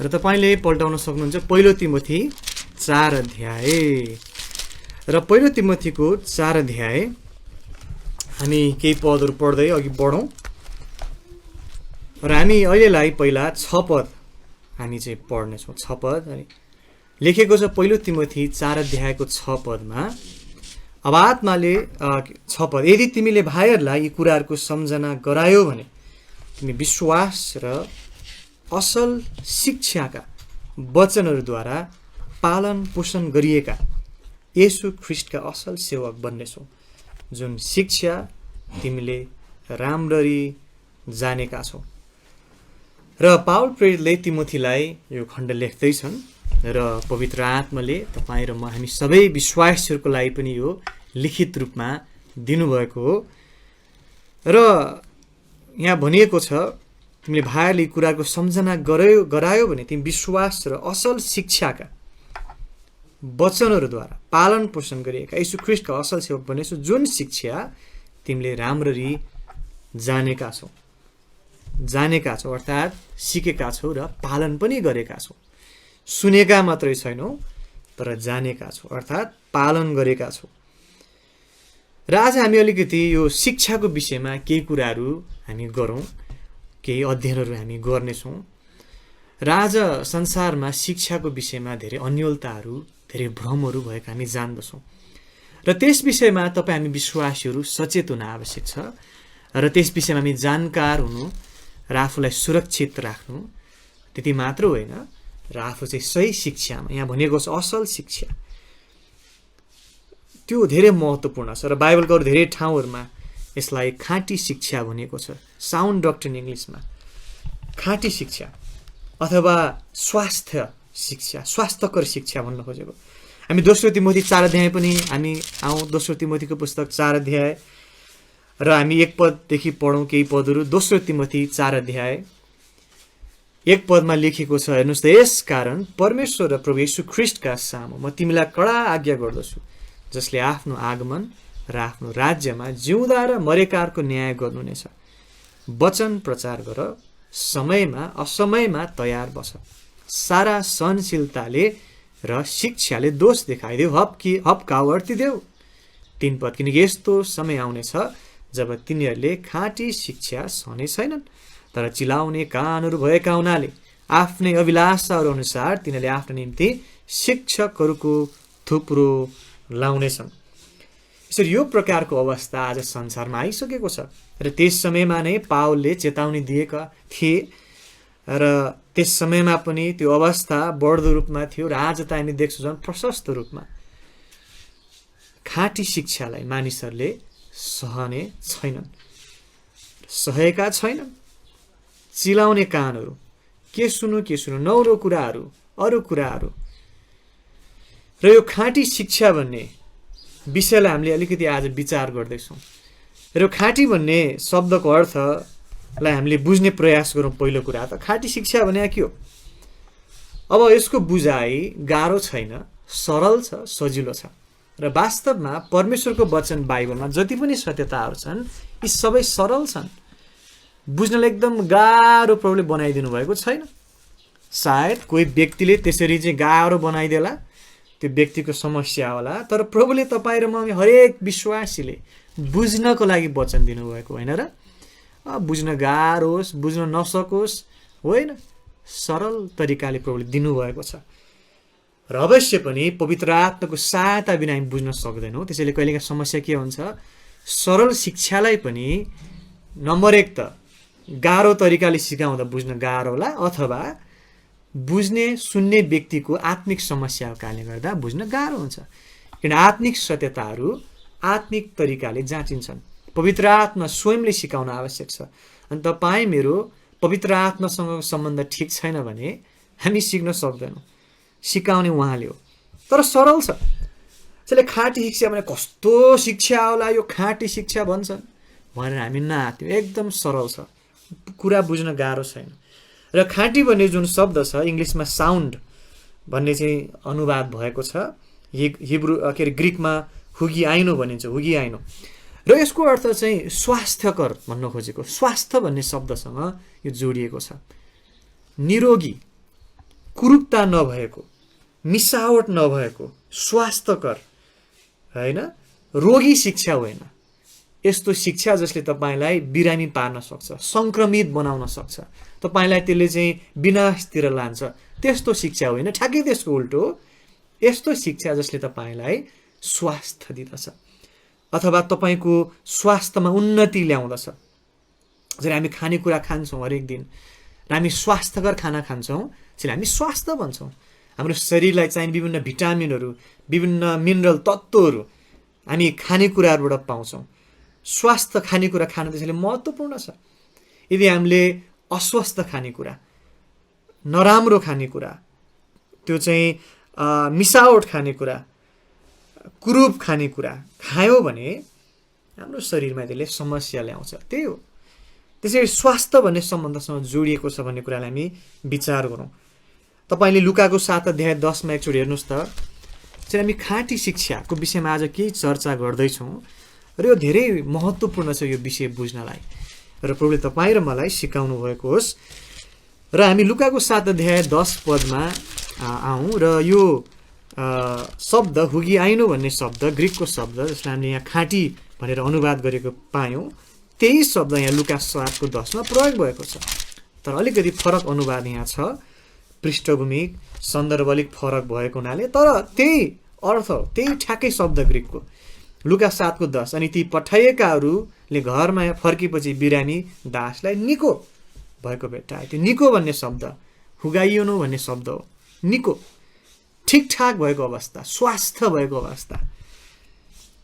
र तपाईँले पल्टाउन सक्नुहुन्छ पहिलो तिमोथी 4 अध्याय। र पहिलो तिमोथीको 4 अध्याय हामी केही पदहरू पढ्दै अघि बढौँ। र हामी अहिलेलाई पहिला 6 पद हामी चाहिँ पढ्नेछौँ। 6 पद लेखेको छ पहिलो तिमोथी 4 अध्यायको 6 पदमा। अब आत्माले 6 पद, यदि तिमीले भाइहरूलाई यी कुराहरूको सम्झना गरायो भने तिमी विश्वास र असल शिक्षाका वचनहरूद्वारा पालन पोषण गरिएका येशू ख्रिस्टका असल सेवक बन्नेछौ, जुन शिक्षा तिमीले राम्ररी जानेका छौ। र पावल प्रेरितले तिमोथीलाई यो खण्ड लेख्दैछन् र पवित्र आत्माले तपाईँ र म हामी सबै विश्वासीहरूको लागि पनि यो लिखित रूपमा दिनुभएको हो। र यहाँ भनिएको छ तिमीले भाइहरूले कुराको सम्झना गरायो भने तिमी विश्वास र असल शिक्षाका वचनहरूद्वारा पालन पोषण गरिएका यीशु ख्रिस्टका असल सेवक बनेछौ, जुन शिक्षा तिमीले राम्ररी जानेका छौ अर्थात् सिकेका छौ र पालन पनि गरेका छौ। सुनेका मात्रै छैनौ तर जानेका छौ अर्थात् पालन गरेका छौ। र आज हामी अलिकति यो शिक्षाको विषयमा केही कुराहरू हामी गरौँ, केही अध्ययनहरू हामी गर्नेछौँ। र आज संसारमा शिक्षाको विषयमा धेरै अन्योलताहरू, धेरै भ्रमहरू भएको हामी जान्दछौँ। र त्यस विषयमा तपाईँ हामी विश्वासीहरू सचेत हुन आवश्यक छ। र त्यस विषयमा हामी जानकार हुनु र आफूलाई सुरक्षित राख्नु त्यति मात्र होइन, र आफू चाहिँ सही शिक्षामा, यहाँ भनिएको छ असल शिक्षा, त्यो धेरै महत्त्वपूर्ण छ। र बाइबलको अरू धेरै ठाउँहरूमा यसलाई खाँटी शिक्षा भनिएको छ, साउन्ड डक्ट्रिन इङ्ग्लिसमा, खाँटी शिक्षा अथवा स्वास्थ्य शिक्षा, स्वास्थ्यकर शिक्षा भन्न खोजेको। हामी दोस्रो तिमोथी 4 अध्याय पनि हामी दोस्रो तिमोथीको पुस्तक 4 अध्याय र हामी 1 पददेखि पढौँ केही पदहरू। दोस्रो तिमोथी 4 अध्याय 1 पदमा लेखेको छ, हेर्नुहोस् त, यस कारण परमेश्वर र प्रभु येशू ख्रिस्टका सामु म तिमीलाई कडा आज्ञा गर्दछु, जसले आफ्नो आगमन र आफ्नो राज्यमा जिउँदा र मरेकाहरूको न्याय गर्नुहुनेछ। वचन प्रचार गर, समयमा असमयमा तयार बस, सारा सहनशीलताले र शिक्षाले दोष देखाइदेऊ, हप्काउ अर्तिदेऊ। 3 पद, किनकि यस्तो समय आउनेछ जब तिनीहरूले खाँटी शिक्षा सहने छैनन्, तर चिलाउने कानहरू भएका हुनाले आफ्नै अभिलाषाहरू अनुसार तिनीहरूले आफ्नो निम्ति शिक्षकहरूको थुप्रो लाउनेछन्। यसरी यो प्रकारको अवस्था आज संसारमा आइसकेको छ। र त्यस समयमा नै पावलले चेतावनी दिएका थिए र त्यस समयमा पनि त्यो अवस्था बढ्दो रूपमा थियो र आज त हामी देख्छौँ झन् प्रशस्त रूपमा खाँटी शिक्षालाई मानिसहरूले सहने छैनन्, सहेका छैनन्। चिलाउने कानहरू, के सुन्नु नौलो कुराहरू, अरू कुराहरू। र यो खाँटी शिक्षा भन्ने विषयलाई हामीले अलिकति आज विचार गर्दैछौँ। र खाँटी भन्ने शब्दको अर्थलाई हामीले बुझ्ने प्रयास गरौँ। पहिलो कुरा त खाँटी शिक्षा भने के हो? अब यसको बुझाइ गाह्रो छैन, सरल छ, सजिलो छ। र वास्तवमा परमेश्वरको वचन बाइबलमा जति पनि सत्यताहरू छन् यी सबै सरल छन्, बुझ्नलाई एकदम गाह्रो प्रभुले बनाइदिनु भएको छैन। सायद कोही व्यक्तिले त्यसरी चाहिँ गाह्रो बनाइदेला, त्यो व्यक्तिको समस्या होला, तर प्रभुले तपाईँ र म हरेक विश्वासीले बुझ्नको लागि वचन दिनुभएको होइन र बुझ्न गाह्रो होस्, बुझ्न नसकोस् होइन, सरल तरिकाले प्रभुले दिनुभएको छ। र अवश्य पनि पवित्र आत्माको सहायता बिना हामी बुझ्न सक्दैनौँ। त्यसैले कहिलेकाहीँ समस्या के हुन्छ, सरल शिक्षालाई पनि नम्बर 1 त गाह्रो तरिकाले सिकाउँदा बुझ्न गाह्रो होला, अथवा बुझ्ने सुन्ने व्यक्तिको आत्मिक समस्याको कारणले गर्दा बुझ्न गाह्रो हुन्छ। किन आत्मिक सत्यताहरू आत्मिक तरिकाले जाँचिन्छन्, पवित्र आत्मा स्वयंले सिकाउन आवश्यक छ। अनि तपाईँ मेरो पवित्र आत्मासँग सम्बन्ध ठिक छैन भने हामी सिक्न सक्दैनौँ, सिकाउने उहाँले हो। तर सरल छ। त्यसैले खाँटी शिक्षा भने कस्तो शिक्षा होला यो खाँटी शिक्षा भन्छन् भनेर हामी नआत्यौँ, एकदम सरल छ, कुरा बुझ्न गाह्रो छैन। र खाँटी भन्ने जुन शब्द छ इङ्ग्लिसमा साउन्ड भन्ने चाहिँ अनुवाद भएको छ, हिब्रू ग्रिकमा हुगिआइनो भनिन्छ, हुगिआइनो। र यसको अर्थ चाहिँ स्वास्थ्यकर भन्न खोजेको, स्वास्थ्य भन्ने शब्दसँग यो जोडिएको छ। निरोगी, कुरूपता नभएको, मिसावट नभएको, स्वास्थ्यकर होइन, रोगी शिक्षा होइन। यस्तो शिक्षा जसले तपाईँलाई बिरामी पार्न सक्छ, सङ्क्रमित बनाउन सक्छ, तपाईँलाई त्यसले चाहिँ विनाशतिर लान्छ, त्यस्तो शिक्षा होइन। ठ्याक्कै त्यसको उल्टो, यस्तो शिक्षा जसले तपाईँलाई स्वास्थ्य दिँदछ अथवा तपाईँको स्वास्थ्यमा उन्नति ल्याउँदछ। जसरी हामी खानेकुरा खान्छौँ हरेक दिन र हामी स्वास्थ्यकर खाना खान्छौँ, त्यसले हामी स्वास्थ्य भन्छौँ। हाम्रो शरीरलाई चाहिने विभिन्न भिटामिनहरू, विभिन्न मिनरल तत्त्वहरू हामी खानेकुराहरूबाट पाउँछौँ। स्वास्थ्य खानेकुरा खानु त्यसैले महत्त्वपूर्ण छ। यदि हामीले अस्वस्थ खानेकुरा, नराम्रो खानेकुरा, त्यो चाहिँ मिसावट खानेकुरा, कुरूप खानेकुरा खायौँ भने हाम्रो शरीरमा त्यसले समस्या ल्याउँछ। त्यही हो। त्यसैले स्वास्थ्य भन्ने सम्बन्धसँग जोडिएको छ भन्ने कुरालाई हामी विचार गरौँ। तपाईँले लुकाको 7 अध्याय 10 एकचोटि हेर्नुहोस् त। चाहिँ हामी खाँटी शिक्षाको विषयमा आज केही चर्चा गर्दैछौँ र यो धेरै महत्त्वपूर्ण छ यो विषय बुझ्नलाई, र प्रभुले तपाईँ र मलाई सिकाउनु भएको होस्। र हामी लुकाको 7 अध्याय 10 पदमा आउँ र यो शब्द हुगिआइनो भन्ने शब्द, ग्रिकको शब्द जसलाई हामीले यहाँ खाँटी भनेर अनुवाद गरेको पायौँ, त्यही शब्द यहाँ लुका 7को 10मा प्रयोग भएको छ। तर अलिकति फरक अनुवाद यहाँ छ, पृष्ठभूमि सन्दर्भ अलिक फरक भएको हुनाले, तर त्यही अर्थ, त्यही ठ्याक्कै शब्द ग्रिकको। लुका 7को 10, अनि ती पठाइएकाहरूले घरमा फर्केपछि बिरामी दासलाई निको भएको भेट्टाए। त्यो निको भन्ने शब्द हुगाइयोनो भन्ने शब्द हो। निको, ठिकठाक भएको अवस्था, स्वास्थ्य भएको अवस्था,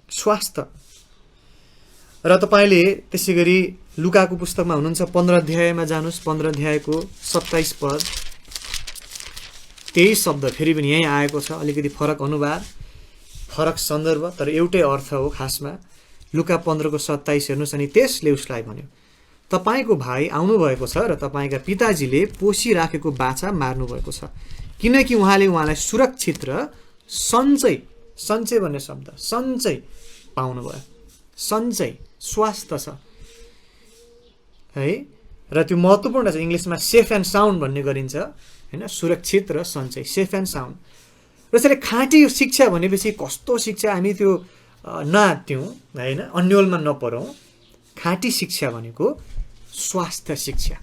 स्वास्थ्य। र तपाईँले त्यसै गरी लुकाको पुस्तकमा हुनुहुन्छ 15 अध्यायमा जानुहोस्, 15 अध्यायको 27 पद, त्यही शब्द फेरि पनि यहीँ आएको छ, अलिकति फरक अनुवाद, फरक सन्दर्भ, तर एउटै अर्थ हो खासमा। लुका 15को 27 हेर्नुहोस्, अनि त्यसले उसलाई भन्यो, तपाईँको भाइ आउनुभएको छ र तपाईँका पिताजीले पोसिराखेको बाछा मार्नुभएको छ, किनकि उहाँले उहाँलाई सुरक्षित र सञ्चय, सञ्चय भन्ने शब्द, सञ्चय पाउनुभयो। सञ्चय, स्वास्थ्य छ है, र त्यो महत्त्वपूर्ण छ। इङ्ग्लिसमा सेफ एन्ड साउन्ड भन्ने गरिन्छ होइन, सुरक्षित र सञ्चय, सेफ एन्ड साउन्ड। र त्यसले खाँटी शिक्षा भनेपछि कस्तो शिक्षा, हामी त्यो नआत्त्यौँ होइन, अन्यलमा नपरौँ। खाँटी शिक्षा भनेको स्वास्थ्य शिक्षा,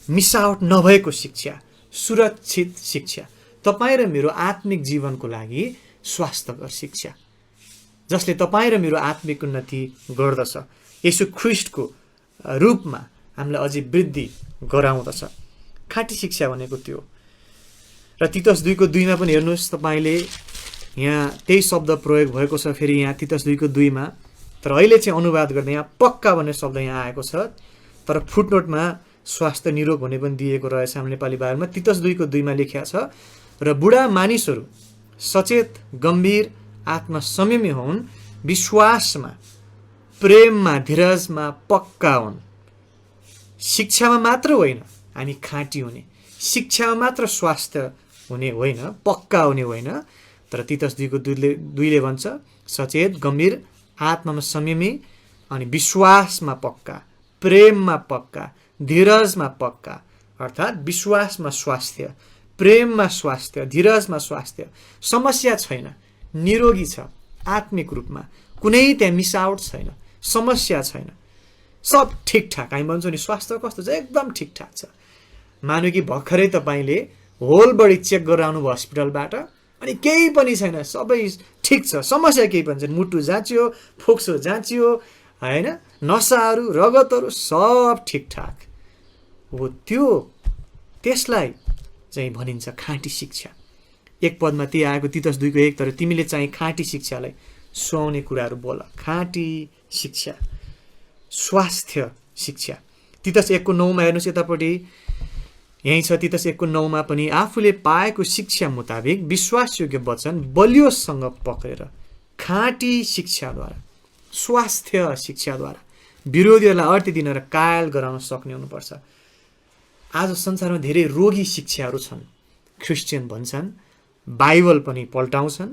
मिसावट नभएको शिक्षा, सुरक्षित शिक्षा, तपाईँ र मेरो आत्मिक जीवनको लागि स्वास्थ्यकर शिक्षा, जसले तपाईँ र मेरो आत्मिक उन्नति गर्दछ, यसो ख्रिस्टको रूपमा हामीलाई अझै वृद्धि गराउँदछ। खाँटी शिक्षा भनेको त्यो। र तितस 2को 2मा पनि हेर्नुहोस् तपाईँले, यहाँ त्यही शब्द प्रयोग भएको छ फेरि यहाँ तितस 2को 2मा, तर अहिले चाहिँ अनुवाद गर्दा यहाँ पक्का भन्ने शब्द यहाँ आएको छ, तर फुटनोटमा स्वास्थ्य निरोग भन्ने पनि दिएको रहेछ हाम्रो नेपाली बाइबलमा। तितस 2को 2मा लेखिया छ, र बुढा मानिसहरू सचेत, गम्भीर, आत्मा संयमी हुन्, विश्वासमा, प्रेममा, धीरजमा पक्का हुन्। शिक्षामा मात्र होइन हामी खाँटी हुने, शिक्षामा मात्र स्वास्थ्य हुने होइन, पक्का हुने होइन, तर तितस 2को 2ले भन्छ सचेत, गम्भीर, आत्मामा संयमी, अनि विश्वासमा पक्का, प्रेममा पक्का, धीरजमा पक्का। अर्थात् विश्वासमा स्वास्थ्य, प्रेममा स्वास्थ्य, धीरजमा स्वास्थ्य, समस्या छैन, निरोगी छ आत्मिक रूपमा, कुनै त्यहाँ मिसावट छैन, समस्या छैन, सब ठिकठाक। हामी भन्छौँ नि स्वास्थ्य कस्तो छ, एकदम ठिकठाक छ। मानु कि भर्खरै तपाईँले होल बडी चेक गरेर आउनुभयो हस्पिटलबाट, अनि केही पनि छैन, सबै ठिक छ, समस्या केही पनि छैन, मुटु जाँचियो, फोक्सो जाँचियो होइन, नसाहरू, रगतहरू सब ठिकठाक हो, त्यो त्यसलाई चाहिँ भनिन्छ खाँटी शिक्षा। एक पदमा त्यही आएको तितस 2को 1, तर तिमीले चाहिँ खाँटी शिक्षालाई सुहाउने कुराहरू बोल। खाँटी शिक्षा, स्वास्थ्य शिक्षा। तितस 1को 9मा हेर्नुहोस् यतापट्टि, यहीँ छ तितस 1को 9मा पनि, आफूले पाएको शिक्षा मुताबिक विश्वासयोग्य वचन बलियोसँग पक्रेर खाँटी शिक्षाद्वारा, स्वास्थ्य शिक्षाद्वारा विरोधीहरूलाई अर्थी दिन र कायल गराउन सक्ने हुनुपर्छ। आज संसारमा धेरै रोगी शिक्षाहरू छन्, क्रिस्चियन भन्छन्, बाइबल पनि पल्टाउँछन्,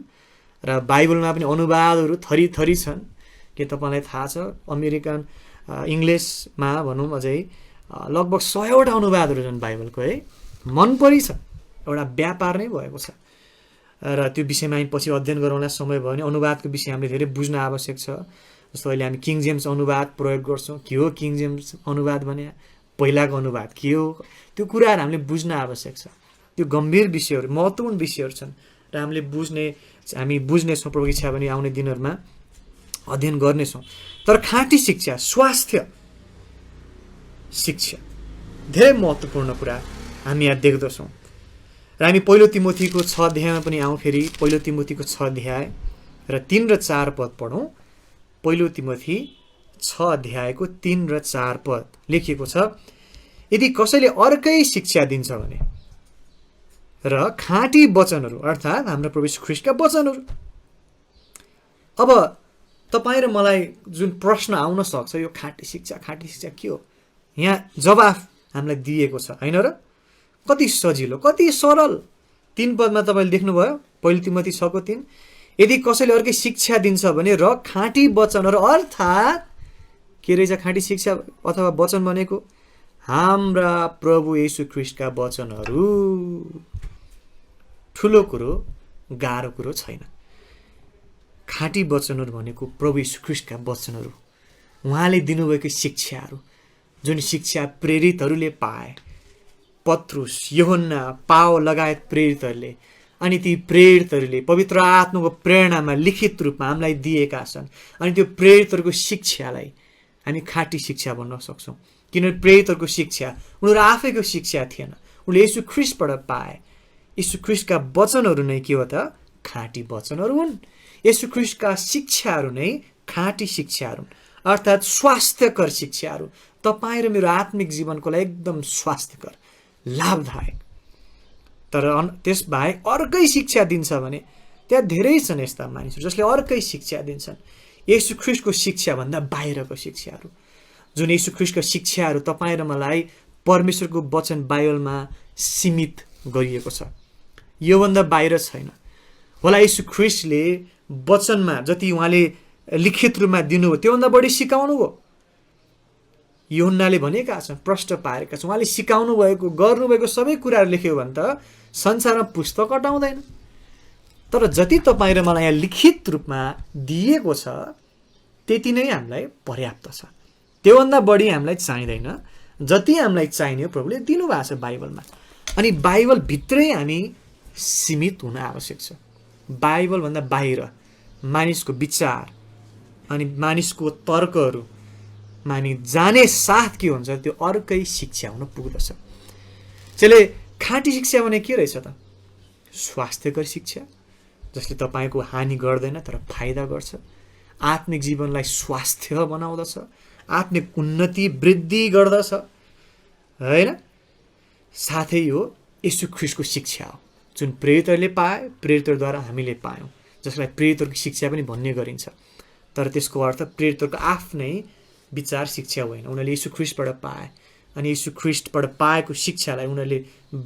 र बाइबलमा पनि अनुवादहरू थरी थरी छन्। के तपाईँलाई थाहा छ, अमेरिकन इङ्ग्लिसमा भनौँ अझै लगभग 100वटा अनुवादहरू छन् बाइबलको है, मन परी छ एउटा व्यापार नै भएको छ र त्यो विषयमा हामी पछि अध्ययन गरौँला समय भयो भने अनुवादको विषय हामीले धेरै बुझ्न आवश्यक छ जस्तो अहिले हामी किङ जेम्स अनुवाद प्रयोग गर्छौँ के हो किङ जेम्स अनुवाद भने पहिलाको अनुवाद के हो त्यो कुराहरू हामीले बुझ्न आवश्यक छ त्यो गम्भीर विषयहरू महत्त्वपूर्ण विषयहरू छन् र हामी बुझ्नेछौँ प्रभुको इच्छा भने आउने दिनहरूमा अध्ययन गर्नेछौँ तर खाँटी शिक्षा स्वास्थ्य शिक्षा धेरै महत्त्वपूर्ण कुरा हामी यहाँ देख्दछौँ र हामी पहिलो तिमोथीको 6 अध्यायमा पनि आउँ फेरि पहिलो तिमोथीको 6 अध्याय र 3 र 4 पद पढौँ पहिलो तिमोथी 6 अध्यायको 3 र 4 पद लेखिएको छ यदि कसैले अर्कै शिक्षा दिन्छ भने र खाँटी वचनहरू अर्थात् हाम्रो प्रभु यीशु ख्रीष्टका वचनहरू अब तपाईँ र मलाई जुन प्रश्न आउन सक्छ यो खाँटी शिक्षा के हो यहाँ जवाफ हामीलाई दिएको छ हैन र कति सजिलो कति सरल 3 पदमा तपाईँले देख्नुभयो पहिलो तिमोथी 6 को 3 यदि कसैले अर्कै शिक्षा दिन्छ भने र खाँटी वचनहरू अर्थात् के रहेछ खाँटी शिक्षा अथवा वचन भनेको हाम्रा प्रभु येशू ख्रीष्टका वचनहरू ठुलो कुरो गाह्रो कुरो छैन खाँटी वचनहरू भनेको प्रभु येशू ख्रीष्टका वचनहरू उहाँले दिनुभएको शिक्षाहरू जुन शिक्षा प्रेरितहरूले पाए पत्रुस यूहन्ना पाओ लगायत प्रेरितहरूले अनि ती प्रेरितहरूले पवित्र आत्माको प्रेरणामा लिखित रूपमा हामीलाई दिएका छन् अनि त्यो प्रेरितहरूको शिक्षालाई हामी खाँटी शिक्षा भन्न सक्छौँ किनभने प्रेरितहरूको शिक्षा उनीहरू आफैको शिक्षा थिएन उनले येशू ख्रीष्टबाट पाए येशू ख्रीष्टका वचनहरू नै के हो त खाँटी वचनहरू हुन् येशू ख्रीष्टका शिक्षाहरू नै खाँटी शिक्षाहरू हुन् अर्थात् स्वास्थ्यकर शिक्षाहरू तपाईँ र मेरो आत्मिक जीवनको लागि एकदम स्वास्थ्यकर लाभदायक तर त्यसबाहेक अर्कै शिक्षा दिन्छ भने त्यहाँ धेरै छन् यस्ता मानिसहरू जसले अर्कै शिक्षा दिन्छन् येशू ख्रीष्टको शिक्षाभन्दा बाहिरको शिक्षाहरू जुन येशू ख्रीष्टको शिक्षाहरू तपाईँ र मलाई परमेश्वरको वचन बाइबलमा सीमित गरिएको छ योभन्दा बाहिर छैन होला येशू ख्रीष्टले वचनमा जति उहाँले लिखित रूपमा दिनुभयो त्योभन्दा बढी सिकाउनु भयो यूहन्नाले भनेका छन् प्रष्ट पारेका छन् उहाँले सिकाउनु भएको गर्नुभएको सबै कुराहरू लेख्यो भने त संसारमा पुस्तक अटाउँदैन तर जति तपाईँ र मलाई यहाँ लिखित रूपमा दिएको छ त्यति नै हामीलाई पर्याप्त छ त्योभन्दा बढी हामीलाई चाहिँदैन जति हामीलाई चाहिने प्रभुले दिनुभएको छ बाइबलमा अनि बाइबल भित्रै हामी सीमित हुन आवश्यक छ बाइबलभन्दा बाहिर मानिसको विचार अनि मानिसको तर्कहरू मानि जाने साथ के हुन्छ त्यो अर्कै शिक्षा हुन पुग्दछ त्यसले खाँटी शिक्षा भने के रहेछ त स्वास्थ्यकर शिक्षा जसले तपाईँको हानि गर्दैन तर फाइदा गर्छ आत्मिक जीवनलाई स्वास्थ्य बनाउँदछ आत्मिक उन्नति वृद्धि गर्दछ हैन साथै यो येशू ख्रीष्टको शिक्षा हो जुन प्रेरितहरूले पाए प्रेरितहरूद्वारा हामीले पायौँ जसलाई प्रेरितहरूको शिक्षा पनि भन्ने गरिन्छ तर त्यसको अर्थ प्रेरितहरूको आफ्नै विचार शिक्षा होइन उनीहरूले येशू ख्रीष्टबाट पाए अनि येशू ख्रीष्टबाट पाएको शिक्षालाई उनीहरूले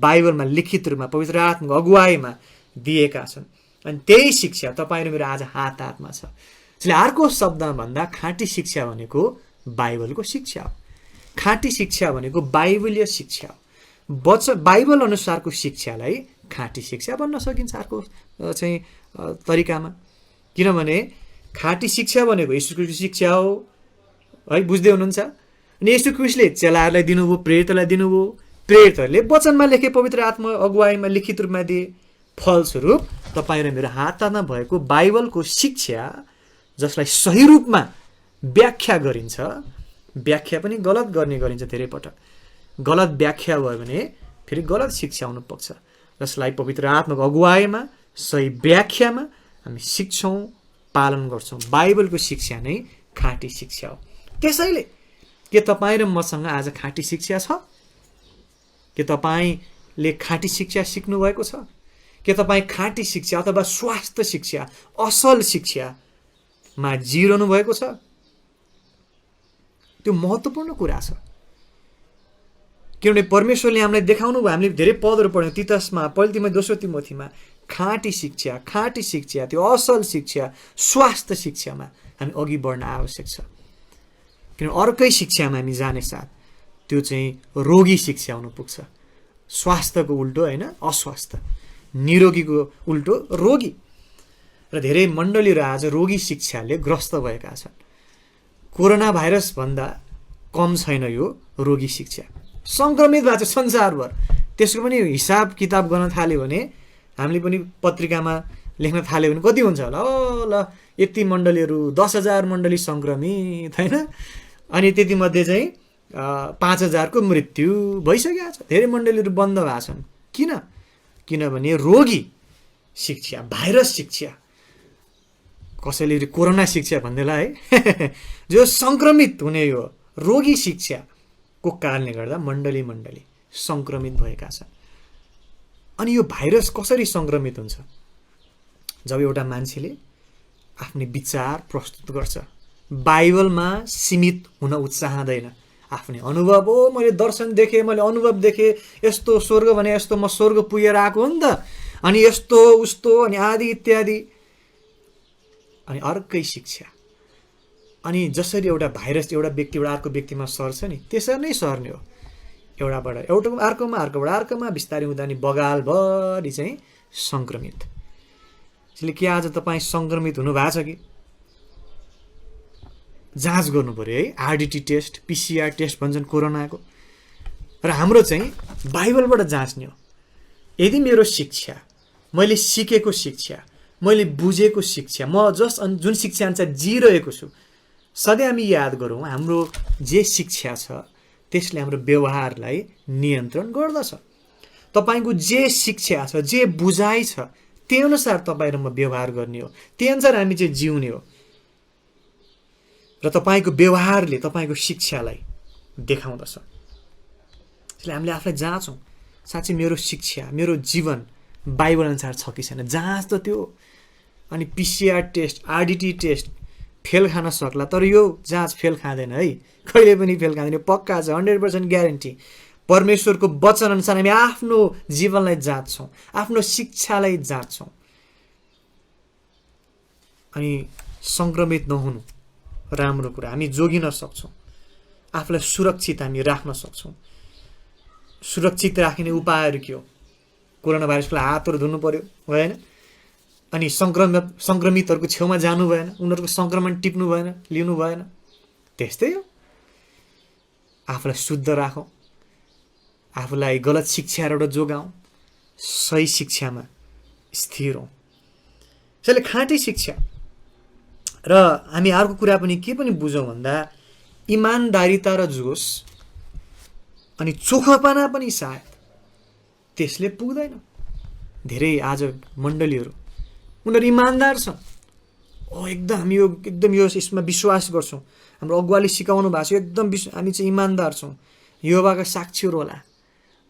बाइबलमा लिखित रूपमा पवित्र आत्माको अगुवाईमा दिएका छन् अनि त्यही शिक्षा तपाईँ र मेरो आज हातमा छ त्यसले अर्को शब्दमा भन्दा खाँटी शिक्षा भनेको बाइबलको शिक्षा हो खाँटी शिक्षा भनेको बाइबलीय शिक्षा हो बाइबल अनुसारको शिक्षालाई खाँटी शिक्षा भन्न सकिन्छ अर्को चाहिँ तरिकामा किनभने खाँटी शिक्षा भनेको येशू ख्रीष्टको शिक्षा हो है बुझ्दै हुनुहुन्छ अनि येशू ख्रीष्टले चेलाहरूलाई दिनुभयो प्रेरितहरूलाई दिनुभयो प्रेरितहरूले वचनमा लेखे पवित्र आत्मा अगुवाईमा लिखित रूपमा दिए फलस्वरूप तपाईँ र मेरो हातमा भएको बाइबलको शिक्षा जसलाई सही रूपमा व्याख्या गरिन्छ व्याख्या पनि गलत गर्ने गरिन्छ धेरै पटक गलत व्याख्या भयो भने फेरि गलत शिक्षा हुन पुग्छ जसलाई पवित्र आत्माको अगुवाईमा सही व्याख्यामा हामी सिक्छौँ पालन गर्छौँ बाइबलको शिक्षा नै खाँटी शिक्षा हो त्यसैले के तपाईँ र मसँग आज खाँटी शिक्षा छ के तपाईँले खाँटी शिक्षा सिक्नु भएको छ के तपाईँ खाँटी शिक्षा अथवा स्वास्थ्य शिक्षा असल शिक्षामा जिरहनु भएको छ त्यो महत्त्वपूर्ण कुरा छ किनभने परमेश्वरले हामीलाई देखाउनु भयो हामीले धेरै पदहरू पढ्यौँ तीतसमा पहिलो तिमोथी दोस्रो तिमोथीमा खाँटी शिक्षा त्यो असल शिक्षा स्वास्थ्य शिक्षामा हामी अघि बढ्न आवश्यक छ किन अर्कै शिक्षामा हामी जाने साथ त्यो चाहिँ रोगी शिक्षा हुन पुग्छ स्वास्थ्यको उल्टो होइन अस्वास्थ्य, निरोगीको उल्टो रोगी। र धेरै मण्डलीहरू आज रोगी शिक्षाले ग्रस्त भएका छन्। कोरोना भाइरस भन्दा कम छैन यो रोगी शिक्षा। सङ्क्रमित भएको छ संसारभर। त्यसको पनि हिसाब किताब गर्न थाल्यो भने, हामीले पनि पत्रिकामा लेख्न थाल्यो भने कति हुन्छ होला? ल यति मण्डलीहरू, 10,000 मण्डली सङ्क्रमित होइन, अनि त्यति मध्ये चाहिँ 5,000को मृत्यु भइसकेको छ। धेरै मण्डलीहरू बन्द भएको छन्। किनभने रोगी शिक्षा, भाइरस शिक्षा, कसैले कोरोना शिक्षा भन्दैला है जो सङ्क्रमित हुने यो रोगी शिक्षाको कारणले गर्दा मण्डली सङ्क्रमित भएका छन्। अनि यो भाइरस कसरी सङ्क्रमित हुन्छ? जब एउटा मान्छेले आफ्नै विचार प्रस्तुत गर्छ, बाइबलमा सीमित हुन चाहँदैन, आफ्नै अनुभव, हो मैले दर्शन देखेँ, मैले अनुभव देखेँ, यस्तो स्वर्ग भने यस्तो, म स्वर्ग पुगेर आएको हो नि त, अनि यस्तो उस्तो अनि आदि इत्यादि, अनि अर्कै शिक्षा। अनि जसरी एउटा भाइरस एउटा व्यक्तिबाट अर्को व्यक्तिमा सर्छ नि, त्यसरी नै सर्ने हो। एउटाबाट अर्कोमा बिस्तारै हुँदा नि बगालभरि चाहिँ सङ्क्रमित। यसले के आज तपाईँ सङ्क्रमित हुनु भएको छ कि? जाँच गर्नु पऱ्यो है। आरडिटी टेस्ट, पिसिआर टेस्ट भन्छन् कोरोनाको। र हाम्रो चाहिँ बाइबलबाट जाँच्ने हो। यदि मेरो शिक्षा, मैले सिकेको शिक्षा, मैले बुझेको शिक्षा, म जुन शिक्षा अनुसार जिरहेको छु, सधैँ हामी याद गरौँ, हाम्रो जे शिक्षा छ त्यसले हाम्रो व्यवहारलाई नियन्त्रण गर्दछ। तपाईँको जे शिक्षा छ, जे बुझाइ छ, त्यही अनुसार तपाईँ र म व्यवहार गर्ने हो, त्यही अनुसार हामी चाहिँ जिउने हो। र तपाईँको व्यवहारले तपाईँको शिक्षालाई देखाउँदछ। त्यसले हामीले आफूलाई जाँचौँ, साँच्चै मेरो शिक्षा, मेरो जीवन बाइबल अनुसार छ कि छैन, जाँच त त्यो। अनि PCR test, RDT test fail खान सक्ला, तर यो जाँच फेल खाँदैन है, कहिले पनि फेल खाँदैन, पक्का छ, 100% ग्यारेन्टी। परमेश्वरको वचन अनुसार हामी आफ्नो जीवनलाई जाँच्छौँ, आफ्नो शिक्षालाई जाँच्छौँ, अनि सङ्क्रमित नहुनु राम्रो कुरा। हामी जोगिन सक्छौँ, आफूलाई सुरक्षित हामी राख्न सक्छौँ। सुरक्षित राख्ने उपायहरू के हो? कोरोना भाइरसको हातहरू धुनु पर्यो, भएन? अनि सङ्क्रमितहरूको छेउमा जानु भएन, उनीहरूको सङ्क्रमण टिप्नु भएन, लिनु भएन। त्यस्तै हो, आफूलाई शुद्ध राखौँ, आफूलाई गलत शिक्षाबाट जोगाउँ, सही शिक्षामा स्थिर हौँ। त्यसैले खाँटी शिक्षा। र हामी अर्को कुरा पनि के पनि बुझौँ भन्दा, इमान्दारिता र जोस अनि चोखोपना पनि सायद त्यसले पुग्दैन। धेरै आज मण्डलीहरू उनीहरू इमान्दार छन्, हामी एकदम यसमा विश्वास गर्छौँ, हाम्रो अगुवाले सिकाउनु भएको छ, एकदम हामी चाहिँ इमान्दार छौँ, यहोवाका साक्षीहरू होला,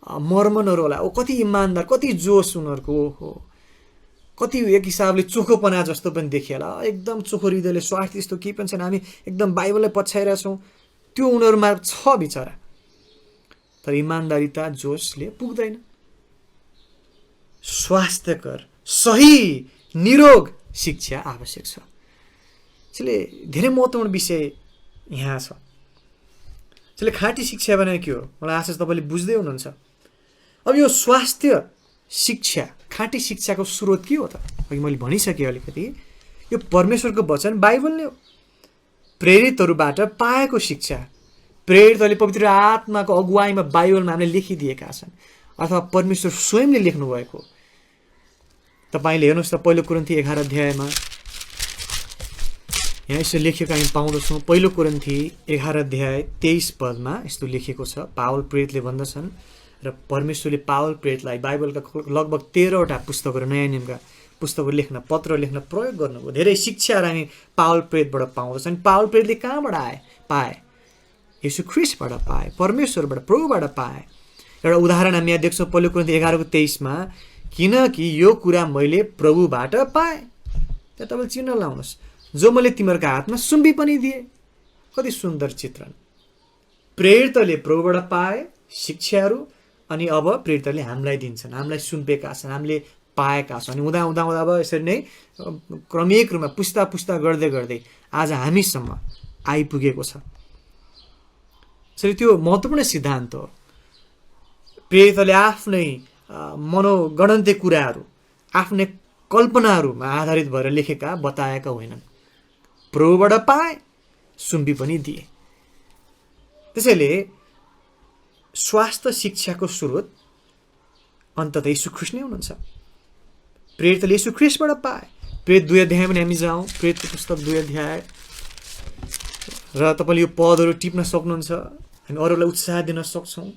मर्मनहरू होला, कति इमान्दार, कति जोस उनीहरूको, हो कति एक हिसाबले चोखोपना जस्तो पनि देखिएला, एकदम चोखो हृदयले, स्वार्थ यस्तो केही पनि छैन, हामी एकदम बाइबललाई पछ्याइरहेछौँ, त्यो उनीहरूमा छ बिचरा। तर इमान्दारिता जोसले पुग्दैन। स्वास्थ्यकर, सही, निरोग शिक्षा आवश्यक छ। त्यसले धेरै महत्त्वपूर्ण विषय यहाँ छ। त्यसले खाँटी शिक्षा भनेर के हो? मलाई आशा छ तपाईँले बुझ्दै हुनुहुन्छ। अब यो स्वास्थ्य शिक्षा, खाँटी शिक्षाको स्रोत के हो त? अघि मैले भनिसकेँ अलिकति, यो परमेश्वरको वचन बाइबल नै हो। प्रेरितहरूबाट पाएको शिक्षा, प्रेरितहरूले पवित्र आत्माको अगुवाईमा बाइबलमा हामीले लेखिदिएका छन्, अथवा परमेश्वर स्वयंले लेख्नुभएको। तपाईँले हेर्नुहोस् त, पहिलो कोरिन्थी 11 अध्यायमा यहाँ यसो लेखेको हामी पाउँदछौँ। पहिलो कोरिन्थी 11 अध्याय 23 पदमा यस्तो लेखेको छ। पावल प्रेरितले भन्दछन्, र परमेश्वरले पावल प्रेरितलाई बाइबलका लगभग 13वटा पुस्तकहरू, नयाँ नियमका पुस्तकहरू लेख्न, पत्र लेख्न प्रयोग गर्नुभयो। धेरै शिक्षाहरू हामी पावल प्रेरितबाट पाउँदछौँ। पावल प्रेरितले कहाँबाट पाए? यसु ख्रिस्टबाट पाए, परमेश्वरबाट, प्रभुबाट पाए। एउटा उदाहरण हामी यहाँ देख्छौँ पहिलो कोरिन्थी 11:23मा, किनकि यो कुरा मैले प्रभुबाट पाएँ। त्यहाँ तपाईँले चिन्ह लाउनुहोस्, जो मैले तिमीहरूको हातमा सुम्पी पनि दिए। कति सुन्दर चित्रण। प्रेरितले प्रभुबाट पाए शिक्षाहरू, अनि अब प्रेरितले हामीलाई दिन्छन्, हामीलाई सुम्पेका छन्, हामीले पाएका छन्। अनि हुँदा हुँदा हुँदा अब यसरी नै क्रमिक रूपमा पुस्ता पुस्ता गर्दै गर्दै आज हामीसम्म आइपुगेको छ। यसरी त्यो महत्त्वपूर्ण सिद्धान्त हो। प्रेरितले आफ्नै मनोगणन्ते कुराहरू, आफ्नै कल्पनाहरूमा आधारित भएर लेखेका बताएका होइनन्। प्रभुबाट पाए, सुम्पी पनि दिए। त्यसैले स्वास्थ्य शिक्षाको स्रोत अन्ततः यीशु ख्रीष्ट नै हुनुहुन्छ। प्रेरितले यीशु ख्रीष्टबाट पाए। प्रेरित 2 अध्याय पनि हामी जाउँ, प्रेरितको पुस्तक 2 अध्याय, र तपाईँले यो पदहरू टिप्न सक्नुहुन्छ। हामी अरूलाई उत्साह दिन सक्छौँ,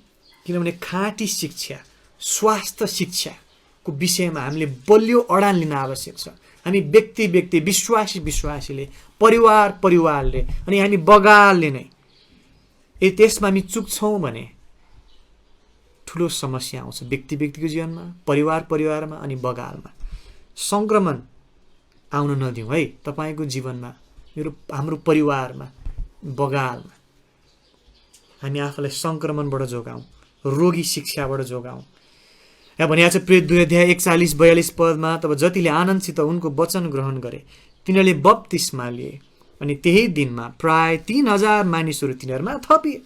किनभने खाँटी शिक्षा, स्वास्थ्य शिक्षाको विषयमा हामीले बलियो अडान लिन आवश्यक छ। हामी व्यक्ति विश्वासीले, परिवारले, अनि हामी बगालले नै यदि त्यसमा हामी चुक्छौँ भने ठुलो समस्या आउँछ व्यक्तिको जीवनमा, परिवारमा अनि बगालमा। सङ्क्रमण आउन नदिउँ है तपाईँको जीवनमा, हाम्रो परिवारमा, बगालमा। हामी आफूलाई सङ्क्रमणबाट जोगाउँ, रोगी शिक्षाबाट जोगाउँ। यहाँ भनिएको छ प्रेरित 2 अध्याय 41-42 पदमा, तब जतिले आनन्दसित उनको वचन ग्रहण गरे तिनीहरूले बप्तिस्मा लिए, अनि त्यही दिनमा प्राय 3000 मानिसहरू तिनीहरूमा थपिए।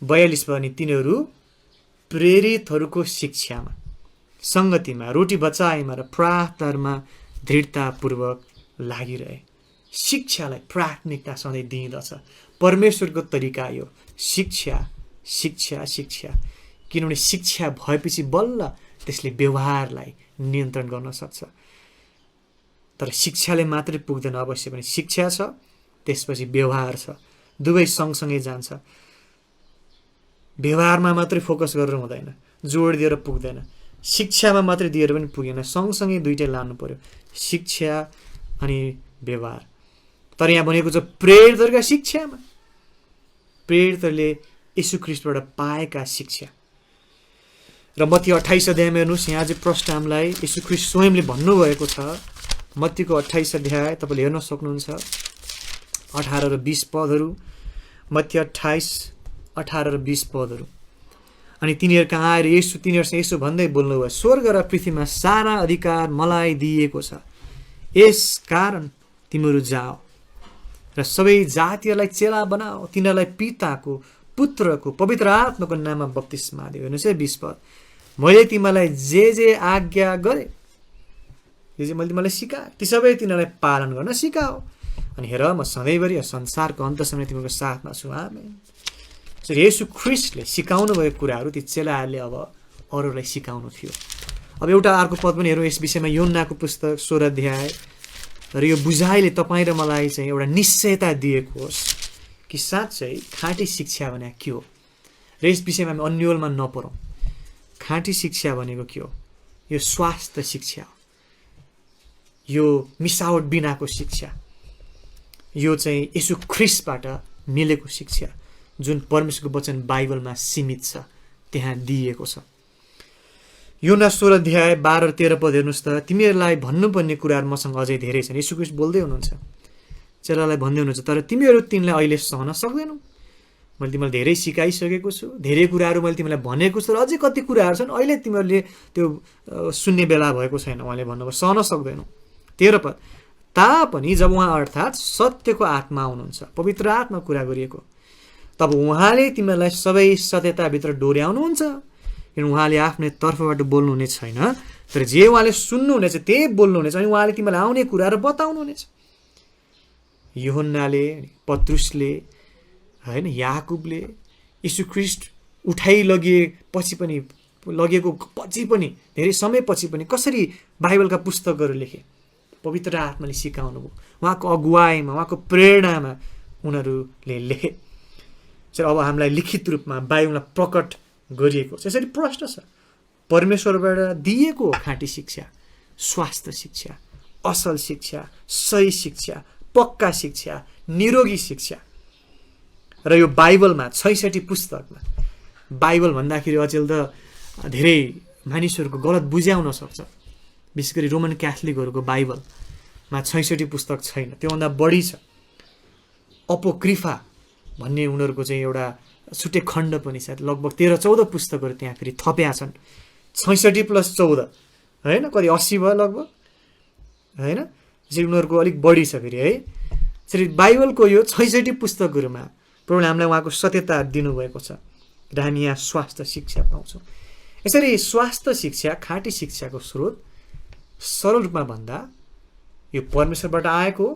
42 पद, अनि तिनीहरू प्रेरितहरूको शिक्षामा, सङ्गतिमा, रोटी बचाइमा र प्रार्थनामा दृढतापूर्वक लागिरहे। शिक्षालाई प्राथमिकता सधैँ दिइँदछ। परमेश्वरको तरिका यो शिक्षा। किनभने शिक्षा भएपछि बल्ल त्यसले व्यवहारलाई नियन्त्रण गर्न सक्छ। तर शिक्षाले मात्रै पुग्दैन, अवश्य पनि शिक्षा छ, त्यसपछि व्यवहार छ, दुवै सँगसँगै जान्छ। व्यवहारमा मात्रै फोकस गरेर हुँदैन, जोड दिएर पुग्दैन। शिक्षामा मात्रै दिएर पनि पुगेन, सँगसँगै दुइटै लानु पर्यो, शिक्षा अनि व्यवहार। तर यहाँ भनेको छ प्रेरितहरूका शिक्षामा, प्रेरितहरूले यीशु ख्रीष्टबाट पाएका शिक्षा। र मत्ती 28 अध्यायमा हेर्नुहोस्, यहाँ चाहिँ प्रश्न हामीलाई यीशु ख्रीष्ट स्वयंले भन्नुभएको छ। मत्तीको 28 अध्याय तपाईँले हेर्न सक्नुहुन्छ, 18 र 20 पदहरू। मत्ती 28, 18 र 20 पदहरू। अनि तिनीहरू कहाँ आएर तिनीहरूसँग यसो भन्दै बोल्नुभयो, स्वर्ग र पृथ्वीमा सारा अधिकार मलाई दिएको छ, यस कारण तिमीहरू जाओ र सबै जातिहरूलाई चेला बनाओ, तिनीहरूलाई पिताको, पुत्रको, पवित्र आत्माको नाममा बप्तिस्मा दियो। हेर्नुहोस् है 20 पद, मैले तिमीलाई जे आज्ञा गरे, जे मैले तिमीलाई सिकाएँ, ती सबै तिनीहरूलाई पालन गर्न सिकाओ। अनि हेर, म सधैँभरि संसारको अन्तसम्म तिमीको साथमा छु। आमेन। येशू ख्रीष्टले सिकाउनु भएको कुराहरू ती चेलाहरूले अब अरूलाई सिकाउनु थियो। अब एउटा अर्को पद पनि हेरौँ यस विषयमा, योन्नाको पुस्तक 16 अध्याय। र यो बुझाइले तपाईँ र मलाई चाहिँ एउटा निश्चयता दिएको होस् कि साँच्चै खाँटी शिक्षा भने के हो, र यस विषयमा हामी अन्योलमा नपरौँ। खाँटी शिक्षा भनेको के हो? यो स्वास्थ्य शिक्षा हो, यो मिसावट बिनाको शिक्षा, यो चाहिँ येशू ख्रीष्टबाट मिलेको शिक्षा, जुन परमेश्वरको वचन बाइबलमा सीमित छ, त्यहाँ दिएको छ। योना 16 अध्याय 12 र 13 पद हेर्नुहोस् त, तिमीहरूलाई भन्नुपर्ने कुराहरू मसँग अझै धेरै छन्। येशू ख्रीष्ट बोल्दै हुनुहुन्छ, चेलालाई भन्दै हुनुहुन्छ, तर तिमीहरू तिनलाई अहिले सहन सक्दैनौ। मैले तिमीलाई धेरै सिकाइसकेको छु, धेरै कुराहरू मैले तिमीलाई भनेको छु, र अझै कति कुराहरू छन् अहिले तिमीहरूले त्यो सुन्ने बेला भएको छैन। उहाँले भन्नुभयो सहन सक्दैनौ। 13 पद, तापनि जब उहाँ अर्थात् सत्यको आत्मा हुनुहुन्छ, पवित्र आत्मा कुरा गरिएको, तब उहाँले तिमीहरूलाई सबै सत्यताभित्र डोर्याउनुहुन्छ। किनभने उहाँले आफ्नै तर्फबाट बोल्नुहुने छैन, तर जे उहाँले सुन्नुहुनेछ त्यही बोल्नुहुनेछ, अनि उहाँले तिमीलाई आउने कुराहरू बताउनुहुनेछ। यूहन्नाले, पत्रुसले, होइन, याकुबले यीशु ख्रीष्ट लगेको पछि पनि धेरै समयपछि पनि कसरी बाइबलका पुस्तकहरू लेखे, पवित्र आत्माले सिकाउनु भयो, उहाँको अगुवाईमा, उहाँको प्रेरणामा उनीहरूले लेखे। अब हामीलाई लिखित रूपमा बाइबलमा प्रकट गरिएको छ। यसरी प्रश्न छ, परमेश्वरबाट दिएको खाँटी शिक्षा, स्वास्थ्य शिक्षा, असल शिक्षा, सही शिक्षा, पक्का शिक्षा, निरोगी शिक्षा, र यो बाइबलमा 66 पुस्तकमा, बाइबल भन्दाखेरि अचेल त धेरै मानिसहरूको गलत बुझ्याउन सक्छ, विशेष गरी रोमन क्याथोलिकहरूको बाइबलमा 66 पुस्तक छैन, त्योभन्दा बढी छ। अपोक्रिफा भन्ने उनीहरूको चाहिँ एउटा छुट्टै खण्ड पनि छ, लगभग 13-14 पुस्तकहरू त्यहाँ फेरि थपेका छन्। 66 + 14 होइन, कति 80 भयो लगभग, होइन, यसरी उनीहरूको अलिक बढी छ फेरि है। यसरी बाइबलको यो 66 पुस्तकहरूमा प्रभुले हामीलाई उहाँको सत्यता दिनुभएको छ, र हामी यहाँ स्वास्थ्य शिक्षा पाउँछौँ। यसरी स्वास्थ्य शिक्षा, खाँटी शिक्षाको स्रोत सरल रूपमा भन्दा यो परमेश्वरबाट आएको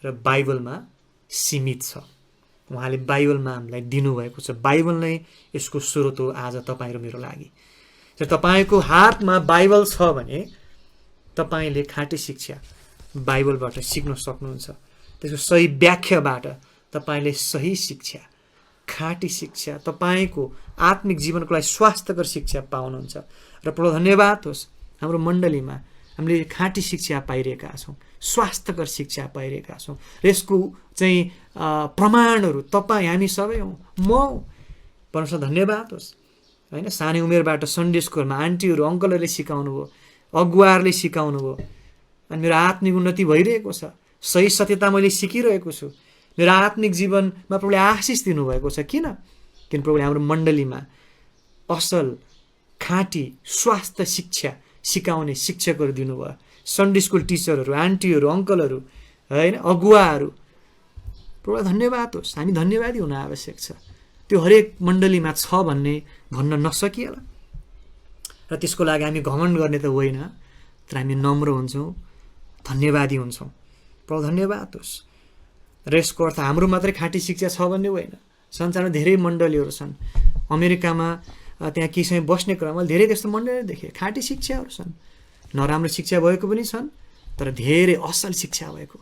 र बाइबलमा सीमित छ। उहाँले बाइबलमा हामीलाई दिनुभएको छ। बाइबल नै यसको स्रोत हो आज तपाईँ र मेरो लागि। र तपाईँको हातमा बाइबल छ भने तपाईँले खाँटी शिक्षा बाइबलबाट सिक्न सक्नुहुन्छ। त्यसको सही व्याख्याबाट तपाईँले सही शिक्षा, खाँटी शिक्षा, तपाईँको आत्मिक जीवनको लागि स्वास्थ्यकर शिक्षा पाउनुहुन्छ। र प्रभु धन्यवाद होस्, हाम्रो मण्डलीमा हामीले खाँटी शिक्षा पाइरहेका छौँ, स्वास्थ्यकर शिक्षा पाइरहेका छौँ। र यसको चाहिँ प्रमाणहरू तपाईँ, हामी सबै हौँ, म हौँ। परमेश्वर धन्यवाद होस्, होइन। सानै उमेरबाट सन्डे स्कुलमा आन्टीहरू अङ्कलहरूले सिकाउनु भयो, अगुवाहरूले सिकाउनु भयो, अनि मेरो आत्मिक उन्नति भइरहेको छ। सही सत्यता मैले सिकिरहेको छु। मेरो आत्मिक जीवनमा प्रभुले आशिष दिनुभएको छ। किन? किन प्रभुले हाम्रो मण्डलीमा असल, खाँटी, स्वास्थ्य शिक्षा सिकाउने शिक्षकहरू दिनुभयो। सन्डे स्कुल टिचरहरू, आन्टीहरू, अङ्कलहरू, होइन, अगुवाहरू। प्रभुलाई धन्यवाद होस्। हामी धन्यवादी हुन आवश्यक छ। त्यो हरेक मण्डलीमा छ भन्ने भन्न नसकिएला। र त्यसको लागि हामी घमण्ड गर्ने त होइन, तर हामी नम्र हुन्छौँ, धन्यवादी हुन्छौँ। प्रभु धन्यवाद होस्। र यसको अर्थ हाम्रो मात्रै खाँटी शिक्षा छ भन्ने होइन। संसारमा धेरै मण्डलीहरू छन्। अमेरिकामा त्यहाँ केही समय बस्ने क्रममा धेरै त्यस्तो मण्डलीहरू देखेँ। खाँटी शिक्षाहरू छन्, नराम्रो शिक्षा भएको पनि छन्, तर धेरै असल शिक्षा भएको,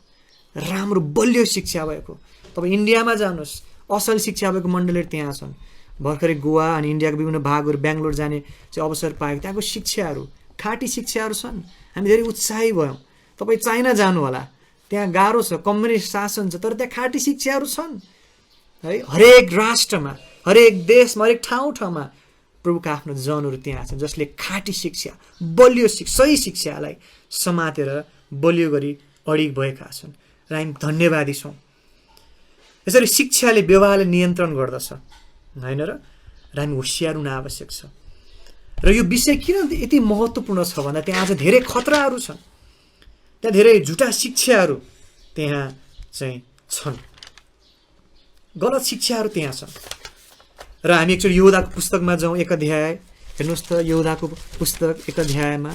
राम्रो बलियो शिक्षा भएको। तपाईँ इन्डियामा जानुहोस्, असल शिक्षा भएको मण्डलीहरू त्यहाँ छन्। भर्खरै गोवा अनि इन्डियाको विभिन्न भागहरू बेङ्गलोर जाने चाहिँ अवसर पाएको। त्यहाँको शिक्षाहरू, खाँटी शिक्षाहरू छन्। हामी धेरै उत्साही भयौँ। तपाईँ चाइना जानु होला, त्यहाँ गाह्रो छ, कम्युनिस्ट शासन छ, तर त्यहाँ खाँटी शिक्षाहरू छन् है। हरेक राष्ट्रमा, हरेक देशमा, हरेक ठाउँमा प्रभुका आफ्नो जनहरू त्यहाँ छन् जसले खाँटी शिक्षा, बलियो सही शिक्षालाई समातेर बलियो गरी अडिग भएका छन्। र हामी धन्यवादी छौँ। यसरी शिक्षाले व्यवहारलाई नियन्त्रण गर्दछ, होइन र हामी होसियार हुन आवश्यक छ। र यो विषय किन यति महत्त्वपूर्ण छ भन्दा त्यहाँ आज धेरै खतराहरू छन्, त्यहाँ धेरै झुटा शिक्षाहरू त्यहाँ चाहिँ छन्, गलत शिक्षाहरू त्यहाँ छन्। र हामी एकचोटि यहुदाको पुस्तकमा जाउँ, 1 अध्याय हेर्नुहोस् त। यहुदाको पुस्तक 1 अध्यायमा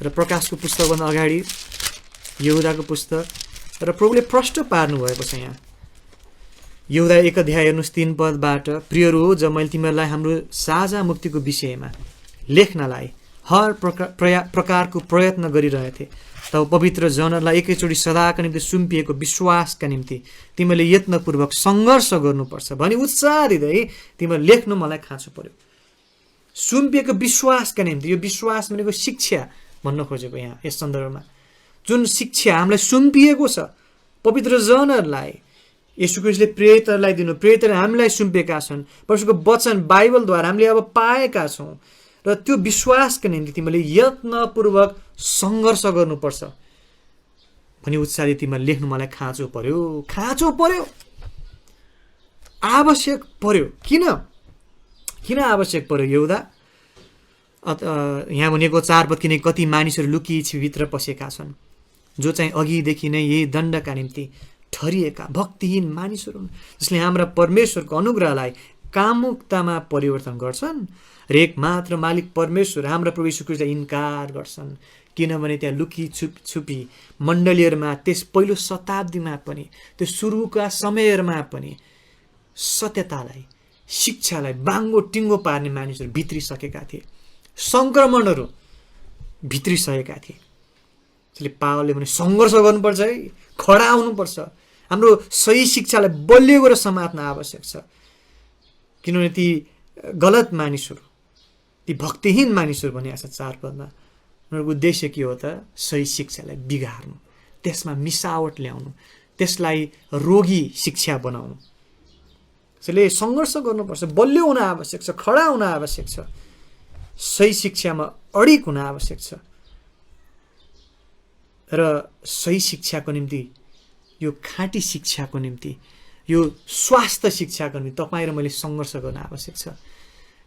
र प्रकाशको पुस्तकभन्दा अगाडि यहुदाको पुस्तक, र प्रभुले प्रष्ट पार्नु भएको छ यहाँ। यहुदा 1 अध्याय हेर्नुहोस् 3 पदबाट, प्रियहरू हो, जब मैले तिमीहरूलाई हाम्रो साझा मुक्तिको विषयमा लेख्नलाई हर प्रकारको प्रयत्न गरिरहेथे, तब पवित्र जनहरूलाई एकैचोटि सदाका निम्ति सुम्पिएको विश्वासका निम्ति तिमीले यत्नपूर्वक सङ्घर्ष गर्नुपर्छ भनी उत्साह दिँदै तिमीले लेख्नु मलाई खाँचो पर्यो। सुम्पिएको विश्वासका निम्ति, यो विश्वास भनेको शिक्षा भन्न खोजेको यहाँ यस सन्दर्भमा, जुन शिक्षा हामीलाई सुम्पिएको छ, पवित्र जनहरूलाई येशू ख्रीष्टले प्रेरितहरूलाई दिनु, प्रेरितहरूले हामीलाई सुम्पेका छन्, परमेश्वरको वचन बाइबलद्वारा हामीले अब पाएका छौँ। र त्यो विश्वासका निम्ति तिमीले यत्नपूर्वक सङ्घर्ष गर्नुपर्छ भनी उत्साहले तिमीले लेख्नु मलाई खाँचो पर्यो। खाँचो पर्यो, आवश्यक पर्यो। किन आवश्यक पर्यो यहुदा? यहाँ भनेको 4 पद, किनकि कति मानिसहरू लुकी छिभित्र पसेका छन्, जो चाहिँ अघिदेखि नै यही दण्डका निम्ति ठरिएका भक्तिहीन मानिसहरू हुन्, जसले हाम्रा परमेश्वरको अनुग्रहलाई कामुकतामा परिवर्तन गर्छन् र एक मात्र मालिक परमेश्वर हाम्रा प्रभु यीशु ख्रीष्टलाई इन्कार गर्छन्। किनभने त्यहाँ लुकी छुपी मण्डलीहरूमा त्यस पहिलो शताब्दीमा पनि, त्यो सुरुका समयहरूमा पनि सत्यतालाई, शिक्षालाई बाङ्गो टिङ्गो पार्ने मानिसहरू भित्रिसकेका थिए, सङ्क्रमणहरू भित्रिसकेका थिए। त्यसले पावलले भने सङ्घर्ष गर्नुपर्छ है, खडा हुनुपर्छ, हाम्रो सही शिक्षालाई बलियो गरेर समात्न आवश्यक छ। किनभने ती गलत मानिसहरू, ती भक्तिहीन मानिसहरू भनिएको छ 4 पदमा, उनीहरूको उद्देश्य के हो त? सही शिक्षालाई बिगार्नु, त्यसमा मिसावट ल्याउनु, त्यसलाई रोगी शिक्षा बनाउनु। त्यसैले सङ्घर्ष गर्नुपर्छ, बलियो हुन आवश्यक छ, खडा हुन आवश्यक छ, सही शिक्षामा अडिग हुन आवश्यक छ। र सही शिक्षाको निम्ति, यो खाँटी शिक्षाको निम्ति, यो स्वास्थ्य शिक्षाको निम्ति तपाईँ र मैले सङ्घर्ष गर्न आवश्यक छ।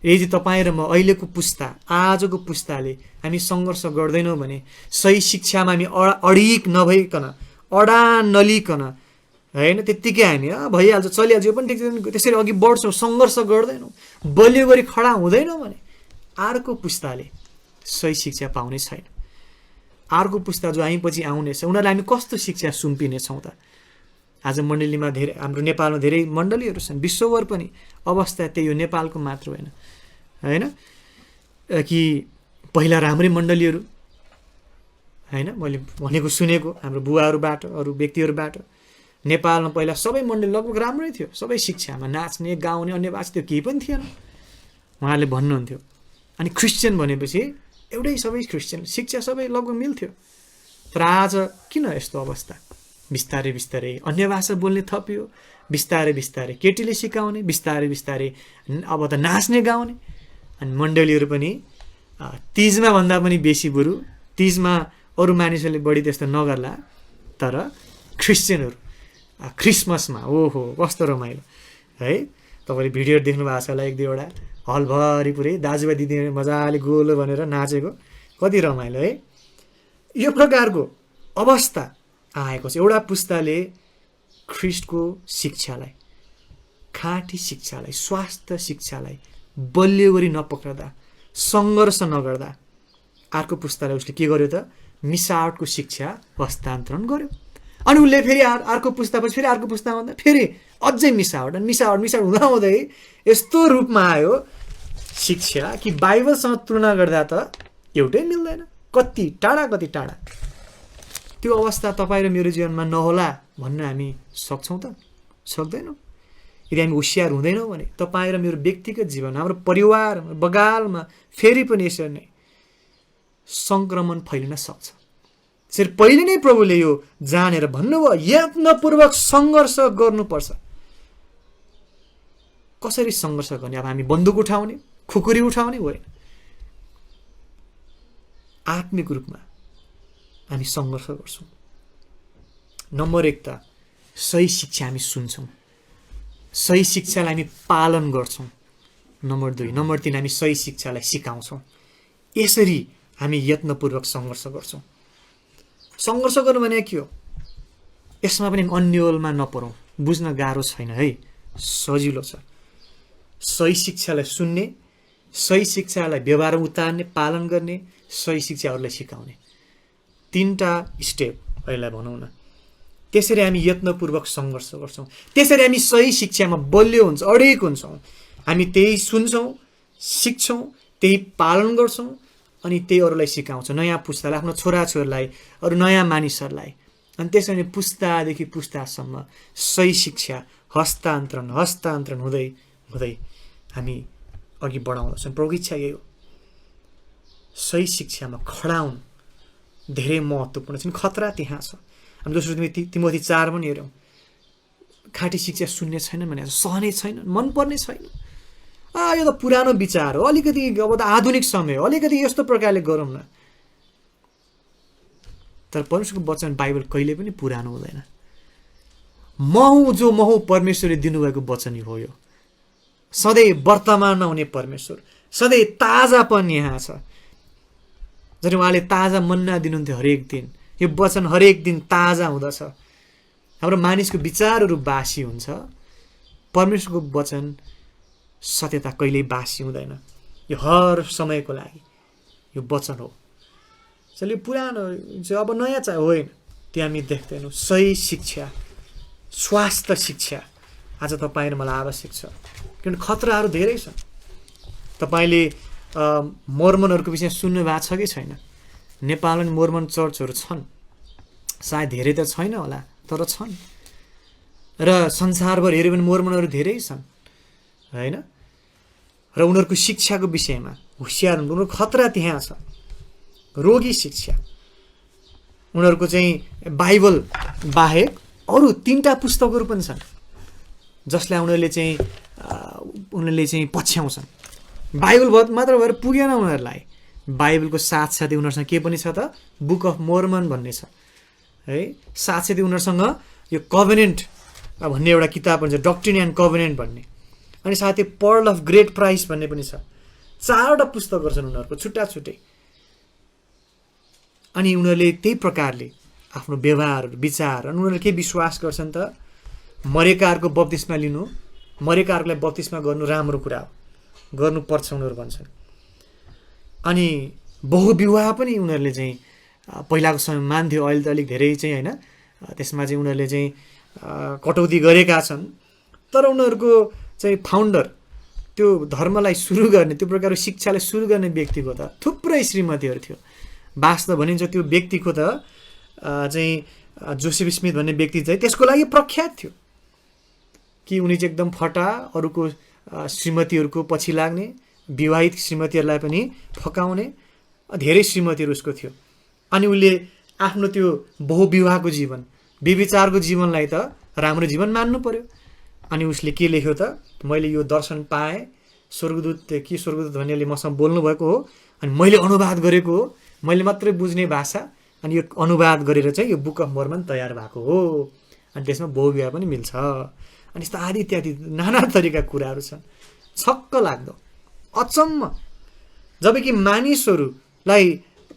यदि तपाईँ र म अहिलेको पुस्ता, आजको पुस्ताले हामी सङ्घर्ष गर्दैनौँ भने, सही शिक्षामा हामी अडिग नभइकन, अडान नलिकन, होइन, त्यत्तिकै हामी भइहाल्छ, चलिहाल्छ, यो पनि ठिक, त्यसरी अघि बढ्छौँ, सङ्घर्ष गर्दैनौँ, बलियो गरी खडा हुँदैनौँ भने अर्को पुस्ताले सही शिक्षा पाउने छैन। अर्को पुस्ता जो हामीपछि आउनेछ उनीहरूलाई हामी कस्तो शिक्षा सुम्पिनेछौँ त? आज मण्डलीमा धेरै, हाम्रो नेपालमा धेरै मण्डलीहरू छन्, विश्वभर पनि अवस्था त्यही हो, नेपालको मात्र होइन होइन कि पहिला राम्रै मण्डलीहरू होइन, मैले भनेको सुनेको हाम्रो बुवाहरूबाट अरू व्यक्तिहरूबाट नेपालमा पहिला सबै मण्डली लगभग राम्रै थियो, सबै शिक्षामा नाच्ने गाउने अन्य भाषा त्यो केही पनि थिएन उहाँहरूले भन्नुहुन्थ्यो। अनि क्रिस्चियन भनेपछि एउटै सबै क्रिस्चियन, शिक्षा सबै लगभग मिल्थ्यो। तर आज किन यस्तो अवस्था? बिस्तारै बिस्तारै अन्य भाषा बोल्ने थपियो, बिस्तारै बिस्तारै केटीले सिकाउने, बिस्तारै बिस्तारै अब त नाच्ने गाउने, अनि मण्डलीहरू पनि तीजमा भन्दा पनि बेसी, बरु तीजमा अरू मानिसहरूले बढी त्यस्तो नगर्ला, तर क्रिस्चियनहरू क्रिसमसमा ओहो कस्तो रमाइलो है। तपाईँले भिडियोहरू देख्नु भएको छ होला, एक दुईवटा हलभरि पुरै दाजुभाइ दिदीहरू मजाले गोलो भनेर नाचेको, कति रमाइलो है। यो प्रकारको अवस्था आएको छ। एउटा पुस्ताले ख्रिस्टको शिक्षालाई, खाँटी शिक्षालाई, स्वास्थ्य शिक्षालाई बलियो गरी नपक्रदा, सङ्घर्ष नगर्दा अर्को पुस्ताले उसले के गर्यो त? मिसावटको शिक्षा हस्तान्तरण गर्यो। अनि उसले फेरि अर्को पुस्तापछि फेरि अर्को पुस्तामा भन्दा फेरि अझै मिसावट, अनि मिसावट मिसावट हुँदाहुँदै यस्तो रूपमा आयो शिक्षा कि बाइबलसँग तुलना गर्दा त एउटै मिल्दैन, कति टाढा कति टाढा। त्यो अवस्था तपाईँ र मेरो जीवनमा नहोला भन्न हामी सक्छौँ त? सक्दैनौँ। यदि हामी होसियार हुँदैनौँ भने तपाईँ र मेरो व्यक्तिगत जीवन, हाम्रो परिवार बगालमा फेरि पनि यसरी नै सङ्क्रमण फैलिन सक्छ। त्यसरी पहिले नै प्रभुले यो जानेर भन्नुभयो, यत्नपूर्वक सङ्घर्ष गर्नुपर्छ। कसरी सङ्घर्ष गर्ने? अब हामी बन्दुक उठाउने, खुकुरी उठाउने होइन, आत्मिक रूपमा हामी सङ्घर्ष गर्छौँ। नम्बर 1 त सही शिक्षा हामी सुन्छौँ, सही शिक्षालाई हामी पालन गर्छौँ। नम्बर 2, नम्बर 3 हामी सही शिक्षालाई सिकाउँछौँ। यसरी हामी यत्नपूर्वक सङ्घर्ष गर्छौँ। सङ्घर्ष गर्नु भने के हो? यसमा पनि अन्यलमा नपरौँ, बुझ्न गाह्रो छैन है, सजिलो छ। सही शिक्षालाई सुन्ने, सही शिक्षालाई व्यवहारमा उतार्ने, पालन गर्ने, सही शिक्षाहरूलाई सिकाउने, 3टा स्टेप अहिले भनौँ न। त्यसरी हामी यत्नपूर्वक सङ्घर्ष गर्छौँ। त्यसरी हामी सही शिक्षामा बलियो हुन्छ, अडिक हुन्छौँ। हामी त्यही सुन्छौँ, सिक्छौँ, त्यही पालन गर्छौँ, अनि त्यही अरूलाई सिकाउँछौँ, नयाँ पुस्तालाई, आफ्नो छोराछोरीलाई, अरू नयाँ मानिसहरूलाई। अनि त्यसरी पुस्तादेखि पुस्तासम्म सही शिक्षा हस्तान्तरण हुँदै हुँदै हामी अघि बढाउँदछौँ। प्रभुको इच्छा यही हो। सही शिक्षामा खडा हुनु धेरै महत्त्वपूर्ण छ। खतरा त्यहाँ छ। हामी दोस्रो तिमोथी 4 पनि हेऱ्यौँ, खाँटी शिक्षा सुन्ने छैन भने सहने छैन, मनपर्ने छैन। यो त पुरानो विचार हो, अलिकति अब त आधुनिक समय हो, अलिकति यस्तो प्रकारले गरौँ न। तर परमेश्वरको वचन बाइबल कहिले पनि पुरानो हुँदैन। महु परमेश्वरले दिनुभएको वचन हो यो। सधैँ वर्तमानमा हुने परमेश्वर, सधैँ ताजापन यहाँ छ। जसरी उहाँले ताजा मन्ना दिनुहुन्थ्यो हरेक दिन, यो वचन हरेक दिन ताजा हुँदछ। हाम्रो मानिसको विचारहरू बासी हुन्छ, परमेश्वरको वचन सत्यता कहिल्यै बासी हुँदैन। यो हर समयको लागि यो वचन हो। चलिए पुरानो चाहिँ अब नयाँ चाहिँ होइन, त्यो हामी देख्दैनौँ। सही शिक्षा, स्वास्थ्य शिक्षा आज तपाईँ र मलाई आवश्यक छ, किनभने खतराहरू धेरै छन्। तपाईँले मोर्मनहरूको विषय सुन्नु भएको छ कि छैन? नेपालमा मोर्मन चर्चहरू छन्, सायद धेरै त छैन होला, तर छन्। र संसारभर हेऱ्यो भने मोर्मनहरू धेरै छन् होइन। र उनीहरूको शिक्षाको विषयमा होसियार हुनु, उनीहरूको खतरा त्यहाँ छ। रोगी शिक्षा, उनीहरूको चाहिँ बाइबल बाहेक अरू 3टा पुस्तकहरू पनि छन् जसलाई उनीहरूले चाहिँ पछ्याउँछन्। बाइबल मात्र भएर पुगेन उनीहरूलाई। बाइबलको साथसाथै उनीहरूसँग के पनि छ त? बुक अफ मोर्मन भन्ने छ है। साथसाथै उनीहरूसँग यो कभेनेन्ट भन्ने एउटा किताब पनि छ, डक्ट्रिन एन्ड कभेनेन्ट भन्ने। अनि साथै पर्ल अफ ग्रेट प्राइस भन्ने पनि छ। 4वटा पुस्तकहरू छन् उनीहरूको छुट्टा छुट्टै। अनि उनीहरूले त्यही प्रकारले आफ्नो व्यवहारहरू, विचार, अनि उनीहरूले के विश्वास गर्छन् त? मरेकाहरूको बप्तिस्मा लिनु, मरेकाहरूलाई बप्तिस्मा गर्नु राम्रो कुरा हो, गर्नुपर्छ उनीहरू भन्छन्। अनि बहुविवाह पनि उनीहरूले चाहिँ पहिलाको समयमा मान्थ्यो। अहिले त अलिक धेरै चाहिँ होइन, त्यसमा चाहिँ उनीहरूले चाहिँ कटौती गरेका छन्। तर उनीहरूको चाहिँ फाउन्डर, त्यो धर्मलाई सुरु गर्ने, त्यो प्रकारको शिक्षालाई सुरु गर्ने व्यक्तिको त थुप्रै श्रीमतीहरू थियो। वास्तव भनिन्छ त्यो व्यक्तिको त चाहिँ जोसेफ स्मिथ भन्ने व्यक्ति चाहिँ त्यसको लागि प्रख्यात थियो कि उनी चाहिँ एकदम फटा, अरूको श्रीमतीहरूको पछि लाग्ने, विवाहित श्रीमतीहरूलाई पनि फकाउने, धेरै श्रीमतीहरू उसको थियो। अनि उसले आफ्नो त्यो बहुविवाहको जीवन, व्यभिचारको जीवनलाई त राम्रो जीवन मान्नु पर्यो। अनि उसले के लेख्यो त, मैले यो दर्शन पाएँ, स्वर्गदूत कि स्वर्गदूत भन्नेले मसँग बोल्नुभएको हो, अनि मैले अनुवाद गरेको हो, मैले मात्रै बुझ्ने भाषा, अनि यो अनुवाद गरेर चाहिँ यो बुक अफ मोर्मन तयार भएको हो। अनि त्यसमा बहुविवाह पनि मिल्छ, अनि यस्तो आदि इत्यादि नाना थरीका कुराहरू छन्। छक्क लाग्दो, अचम्म। जबकि मानिसहरूलाई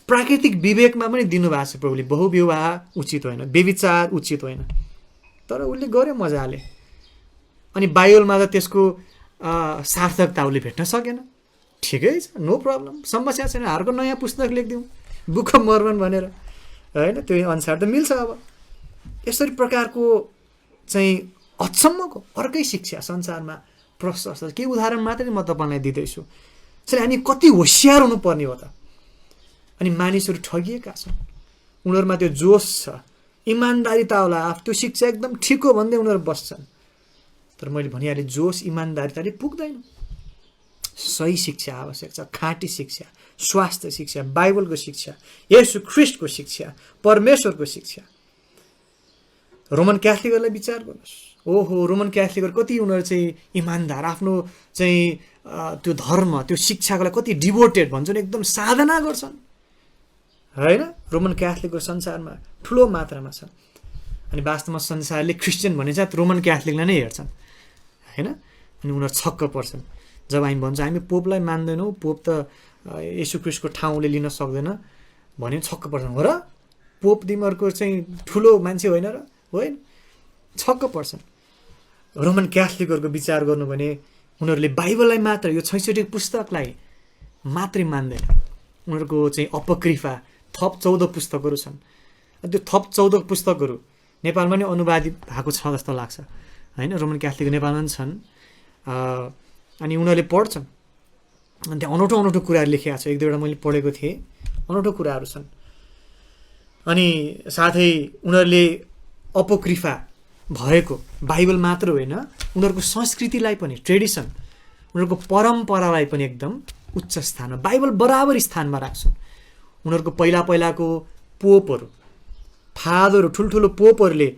प्राकृतिक विवेकमा पनि दिनुभएको छ प्रभुले, बहुविवाह उचित होइन, व्यभिचार उचित होइन, तर उसले गर्यो मजाले। अनि बाइबलमा त त्यसको सार्थकता उसले भेट्न सकेन। ठिकै छ, नो प्रब्लम, समस्या छैन, अर्को नयाँ पुस्तक लेखिदिउँ बुक अफ मोर्मन भनेर, होइन? त्यो अनुसार त मिल्छ। अब यसरी प्रकारको चाहिँ अचम्मको अर्कै शिक्षा संसारमा प्रशस्त। केही उदाहरण मात्रै म तपाईँलाई दिँदैछु। त्यसैले हामी कति होसियार हुनुपर्ने हो त। अनि मानिसहरू ठगिएका छन्, उनीहरूमा त्यो जोस छ, इमान्दारिता होला, त्यो शिक्षा एकदम ठिक हो भन्दै उनीहरू बस्छन्। तर मैले भनिहालेँ, जोस इमान्दारिताले पुग्दैन। सही शिक्षा आवश्यक छ, खाँटी शिक्षा, स्वास्थ्य शिक्षा, बाइबलको शिक्षा, येशू ख्रिस्टको शिक्षा, परमेश्वरको शिक्षा। रोमन क्याथोलिकहरूलाई विचार गर्नुहोस्। ओहो, रोमन क्याथोलिकहरू कति उनीहरू चाहिँ इमान्दार, आफ्नो चाहिँ त्यो धर्म, त्यो शिक्षाको लागि कति डिभोटेड भन्छ नि, एकदम साधना गर्छन्, होइन? रोमन क्याथोलिकहरू संसारमा ठुलो मात्रामा छन्। अनि वास्तवमा संसारले क्रिस्चियन भने चाहिँ रोमन क्याथोलिकलाई नै हेर्छन्, होइन? अनि उनीहरू छक्क पर्छन् जब हामी भन्छ हामी पोपलाई मान्दैनौँ, पोप त येशू ख्रिस्टको ठाउँले लिन सक्दैन भने छक्क पर्छन्। हो र? पोप तिमीहरूको चाहिँ ठुलो मान्छे होइन र? होइन, छक्क पर्छन्। रोमन क्याथोलिकहरूको विचार गर्नु भने उनीहरूले बाइबललाई मात्र, यो 66 पुस्तकलाई मात्रै मान्दैन। उनीहरूको चाहिँ अपकृफा थप 14 पुस्तकहरू छन्। त्यो थप 14 पुस्तकहरू नेपालमा नै अनुवादित भएको छ जस्तो लाग्छ, होइन? रोमन क्याथोलिक नेपालमा पनि छन्। अनि उनीहरूले पढ्छन्, अनि त्यहाँ अनौठो अनौठो कुराहरू लेखेका छ। एक दुईवटा मैले पढेको थिएँ, अनौठो कुराहरू छन्। अनि साथै उनीहरूले अपकृफा भएको बाइबल मात्र होइन, उनीहरूको संस्कृतिलाई पनि, ट्रेडिसन, उनीहरूको परम्परालाई पनि एकदम उच्च स्थानमा, बाइबल बराबर स्थानमा राख्छन्। उनीहरूको पहिलाको पोपहरू, फादरहरू, ठुल्ठुलो पोपहरूले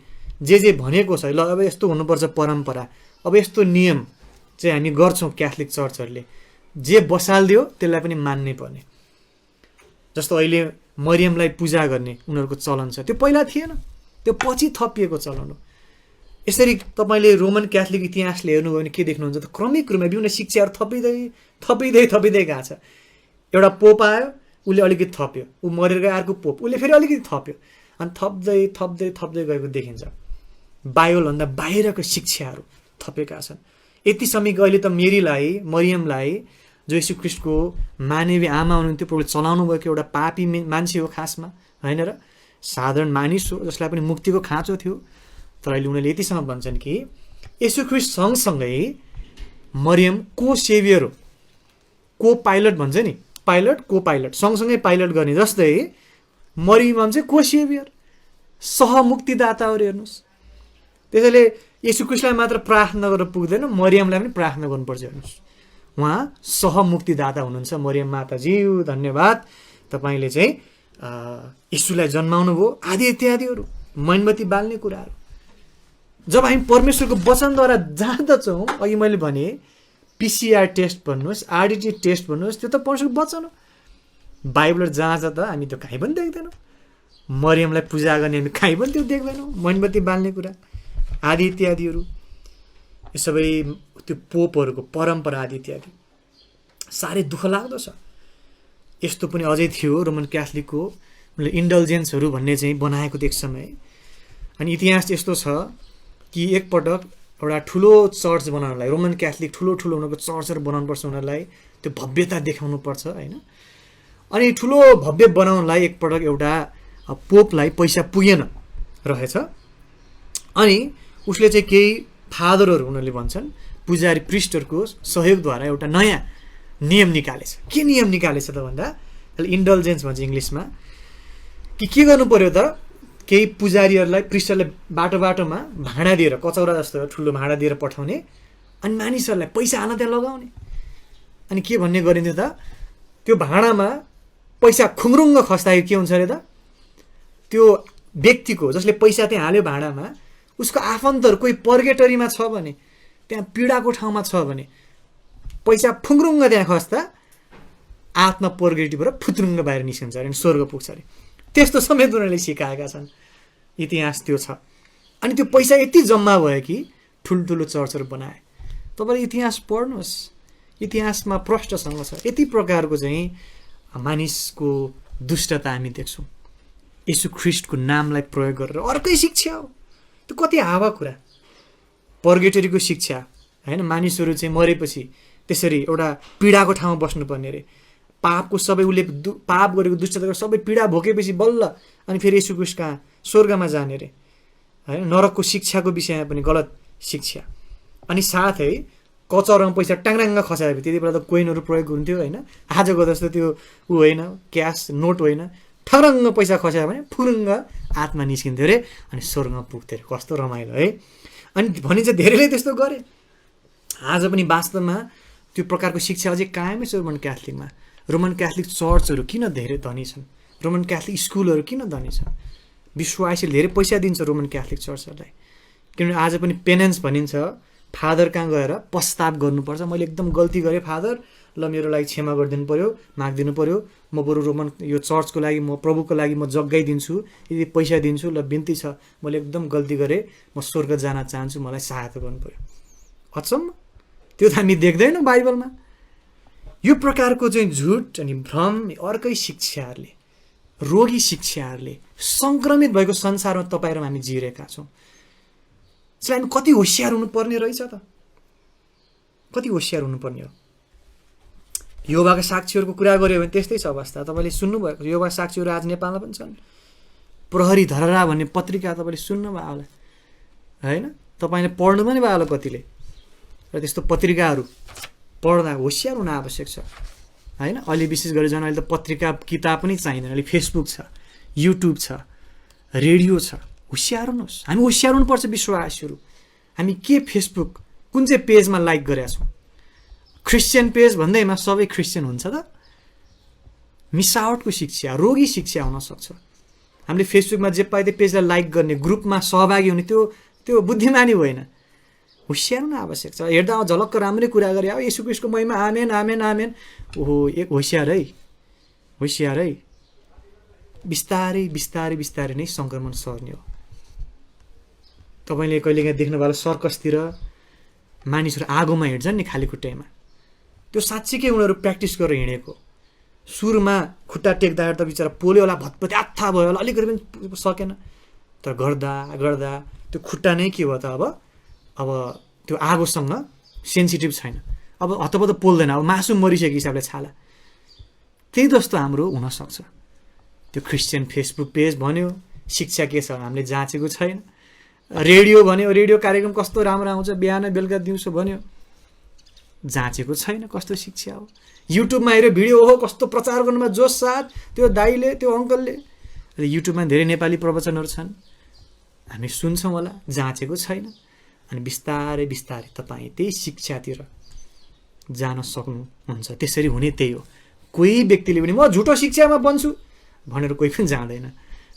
जे भनेको छ, ल अब यस्तो हुनुपर्छ परम्परा, अब यस्तो नियम चाहिँ हामी गर्छौँ, क्याथोलिक चर्चहरूले जे बसालिदियो त्यसलाई पनि मान्नै पर्ने। जस्तो अहिले मरियमलाई पूजा गर्ने उनीहरूको चलन छ, त्यो पहिला थिएन, त्यो पछि थपिएको चलन हो। यसरी तपाईँले रोमन क्याथोलिक इतिहासले हेर्नुभयो भने के देख्नुहुन्छ त, क्रमिक रूपमा विभिन्न शिक्षाहरू थपिँदै गएको छ। एउटा पोप आयो, उसले अलिकति थप्यो, ऊ मरेर गयो, अर्को पोप, उसले फेरि अलिकति थप्यो, अनि थप्दै गएको देखिन्छ। बाइबलभन्दा बाहिरको शिक्षाहरू थपेका छन्। यति समय अहिले त मरियमलाई जो येशू ख्रिस्टको मानवीय आमा हुनुहुन्थ्यो, प्रभुले चलाउनु भएको एउटा पापी मान्छे हो खासमा, होइन र? साधारण मानिस हो जसलाई पनि मुक्तिको खाँचो थियो। तर अहिले उनीहरूले यतिसम्म भन्छन् कि येशू ख्रिस्ट सँगसँगै मरियम को सेभियर हो, को पाइलट भन्छ नि, पाइलट को पाइलट, सँगसँगै पाइलट गर्ने जस्तै मरियम चाहिँ को सेभियर, सहमुक्तिदाताहरू। हेर्नुहोस्, त्यसैले येशू ख्रिस्टलाई मात्र प्रार्थना गरेर पुग्दैन, मरियमलाई पनि प्रार्थना गर्नुपर्छ। हेर्नुहोस्, उहाँ सहमुक्तिदाता हुनुहुन्छ। मरियम माताज्यू धन्यवाद, तपाईँले चाहिँ यीशुलाई जन्माउनु भयो, आदि इत्यादिहरू, मोमबत्ती बाल्ने कुराहरू। जब हामी परमेश्वरको वचनद्वारा जान्दछौँ, अघि मैले भने पिसिआर टेस्ट भन्नुहोस्, आरडिटी टेस्ट भन्नुहोस्, त्यो त परमेश्वरको वचन हो। बाइबल जाँच त हामी त्यो कहीँ पनि देख्दैनौँ। मरियमलाई पूजा गर्ने हामी कहीँ पनि त्यो देख्दैनौँ, मोमबत्ती बाल्ने कुरा आदि इत्यादिहरू। यो सबै त्यो पोपहरूको परम्परा आदि इत्यादि साह्रै दुःख लाग्दो छ। यस्तो पनि अझै थियो रोमन क्याथोलिकको, उनले इन्डल्जेन्सहरू भन्ने चाहिँ बनाएको थियो एक समय। अनि इतिहास यस्तो छ कि एकपटक एउटा ठुलो चर्च बनाउनलाई, रोमन क्याथोलिक ठुलो उनीहरूको चर्चहरू बनाउनुपर्छ, उनीहरूलाई त्यो भव्यता देखाउनुपर्छ, होइन? अनि ठुलो भव्य बनाउनलाई एकपटक एउटा पोपलाई पैसा पुगेन रहेछ। अनि उसले चाहिँ केही फादरहरू उनीहरूले भन्छन् पुजारी प्रिस्टहरूको सहयोगद्वारा एउटा नयाँ नियम निकालेछ। के नियम निकालेछ त भन्दा इन्डल्जेन्स भन्छ इङ्ग्लिसमा, कि के गर्नु पर्यो त, केही पुजारीहरूलाई प्रिस्टरलाई बाटो बाटोमा भाँडा दिएर, कचौरा जस्तो ठुलो भाँडा दिएर पठाउने, अनि मानिसहरूलाई पैसा हाल्न त्यहाँ लगाउने। अनि के भन्ने गरिन्थ्यो त, त्यो भाँडामा पैसा खुङ्रुङ्ग खस्दाखेरि के हुन्छ अरे त, त्यो व्यक्तिको जसले पैसा त्यहाँ हाल्यो भाँडामा, उसको आफन्तहरू कोही पर्गेटरीमा छ भने, त्यहाँ पीडाको ठाउँमा छ भने, पैसा फुङ्रुङ्ग त्यहाँ खस्दा आत्मा पर्गेटरीबाट फुत्रुङ्ग बाहिर निस्किन्छ अरे, स्वर्ग पुग्छ अरे। त्यस्तो समेत उनीहरूले सिकाएका छन्, इतिहास त्यो छ। अनि त्यो पैसा यति जम्मा भयो कि ठुल्ठुलो चर्चहरू बनाए। तपाईँले इतिहास पढ्नुहोस्, इतिहासमा प्रष्टसँग छ। यति प्रकारको चाहिँ मानिसको दुष्टता हामी देख्छौँ यीशु ख्रिस्टको नामलाई प्रयोग गरेर। अर्कै शिक्षा हो त्यो, कति हावा कुरा। पर्गेटरीको शिक्षा होइन, मानिसहरू चाहिँ मरेपछि त्यसरी एउटा पीडाको ठाउँमा बस्नुपर्ने अरे, पापको सबै उसले पाप गरेको दुष्टताको सबै पीडा भोगेपछि बल्ल अनि फेरि यीशु ख्रिस्ट कहाँ स्वर्गमा जाने अरे होइन। नरकको शिक्षाको विषयमा पनि गलत शिक्षा। अनि साथै कचौरामा पैसा टाङ्राङ्ग खसायो, त्यति बेला त कोइनहरू प्रयोग हुन्थ्यो होइन, आजको जस्तो त्यो ऊ होइन, क्यास नोट होइन, ठरङ्ग पैसा खसायो भने फुरुङ्ग आत्मा निस्किन्थ्यो अरे, अनि स्वर्गमा पुग्थ्यो अरे। कस्तो रमाइलो है। अनि भनिन्छ धेरैले त्यस्तो गरे। आज पनि वास्तवमा त्यो प्रकारको शिक्षा अझै कायमै छ रोमन क्याथोलिकमा। रोमन क्याथोलिक चर्चहरू किन धेरै धनी छन्, रोमन क्याथोलिक स्कुलहरू किन धनी छन्, विश्वासीले धेरै पैसा दिन्छ रोमन क्याथोलिक चर्चहरूलाई। किनभने आज पनि पेनेन्स भनिन्छ, फादर कहाँ गएर पश्चाताप गर्नुपर्छ, मैले एकदम गल्ती गरेँ फादर, ल मेरो लागि क्षमा गरिदिनु पऱ्यो, मागिदिनु पऱ्यो, म बरु रोमन यो चर्चको लागि, म प्रभुको लागि म जग्गाइदिन्छु, यदि पैसा दिन्छु, ल बिन्ती छ मैले एकदम गल्ती गरेँ, म स्वर्ग जान चाहन्छु, मलाई सहायता गर्नु पऱ्यो। अचम्म, त्यो त हामी देख्दैनौँ बाइबलमा। यो प्रकारको चाहिँ झुट अनि भ्रम, अर्कै शिक्षाहरूले, रोगी शिक्षाहरूले सङ्क्रमित भएको संसारमा तपाईँ र हामी जिरहेका छौँ। त्यसलाई हामी कति होसियार हुनुपर्ने रहेछ त, कति होसियार हुनुपर्ने हो। यहोवाका साक्षीहरूको कुरा गऱ्यो भने त्यस्तै छ अवस्था। तपाईँले सुन्नुभएको यहोवाका साक्षीहरू आज नेपालमा पनि छन्। प्रहरी धरहरा भन्ने पत्रिका तपाईँले सुन्नुभयो होला होइन, तपाईँले पढ्नु पनि भयो होला कतिले। र त्यस्तो पत्रिकाहरू पढ्दा होसियार हुन आवश्यक छ होइन। अहिले विशेष गरी झन् अहिले त पत्रिका किताब पनि चाहिँदैन, अहिले फेसबुक छ, युट्युब छ, रेडियो छ। होसियार हुनुहोस्, हामी होसियार हुनुपर्छ विश्वासीहरू। हामी के फेसबुक कुन चाहिँ पेजमा लाइक गरेका छौँ, क्रिस्चियन पेज भन्दैमा सबै क्रिस्चियन हुन्छ त? मिसावटको शिक्षा, रोगी शिक्षा हुनसक्छ। हामीले फेसबुकमा जे पाए त्यो पेजलाई लाइक गर्ने, ग्रुपमा सहभागी हुने, त्यो बुद्धिमानी होइन। होसियार हुन आवश्यक छ। हेर्दा झलक्क राम्रै कुरा गरे, अब येशू ख्रीष्टको महिमा आमेन आमेन आमेन, ओहो एक होसियार है, होसियार है। बिस्तारै बिस्तारै बिस्तारै नै सङ्क्रमण सर्ने हो। तपाईँले कहिलेकाहीँ देख्नुभयो सर्कसतिर मानिसहरू आगोमा हिँड्छन् नि खाली खुट्टैमा, त्यो साँच्चीकै उनीहरू प्र्याक्टिस गरेर हिँडेको। सुरुमा खुट्टा टेक्दाखेरि त बिचरा पोल्यो होला, भत्पति आत्था भयो होला, अलिकति पनि सकेन। तर गर्दा गर्दा त्यो खुट्टा नै के भयो त, अब त्यो आगोसँग सेन्सिटिभ छैन, अब हतपत पोल्दैन, अब मासु मरिसकेको हिसाबले छाला। त्यही जस्तो हाम्रो हुनसक्छ। त्यो क्रिस्चियन फेसबुक पेज भन्यो, शिक्षा के छ हामीले जाँचेको छैन। रेडियो भन्यो, रेडियो कार्यक्रम कस्तो राम्रो आउँछ, बिहान बेलुका दिउँसो भन्यो, जाँचेको छैन कस्तो शिक्षा हो। युट्युबमा हेऱ्यो भिडियो, ओहो कस्तो प्रचार गर्नुमा जोस साथ, त्यो दाइले त्यो अङ्कलले। युट्युबमा धेरै नेपाली प्रवचनहरू छन्, हामी सुन्छौँ होला, जाँचेको छैन। अनि बिस्तारै बिस्तारै तपाईँ त्यही शिक्षातिर जान सक्नुहुन्छ। त्यसरी हुने त्यही हो। कोही व्यक्तिले पनि म झुटो शिक्षामा बन्छु भनेर कोही पनि जाँदैन।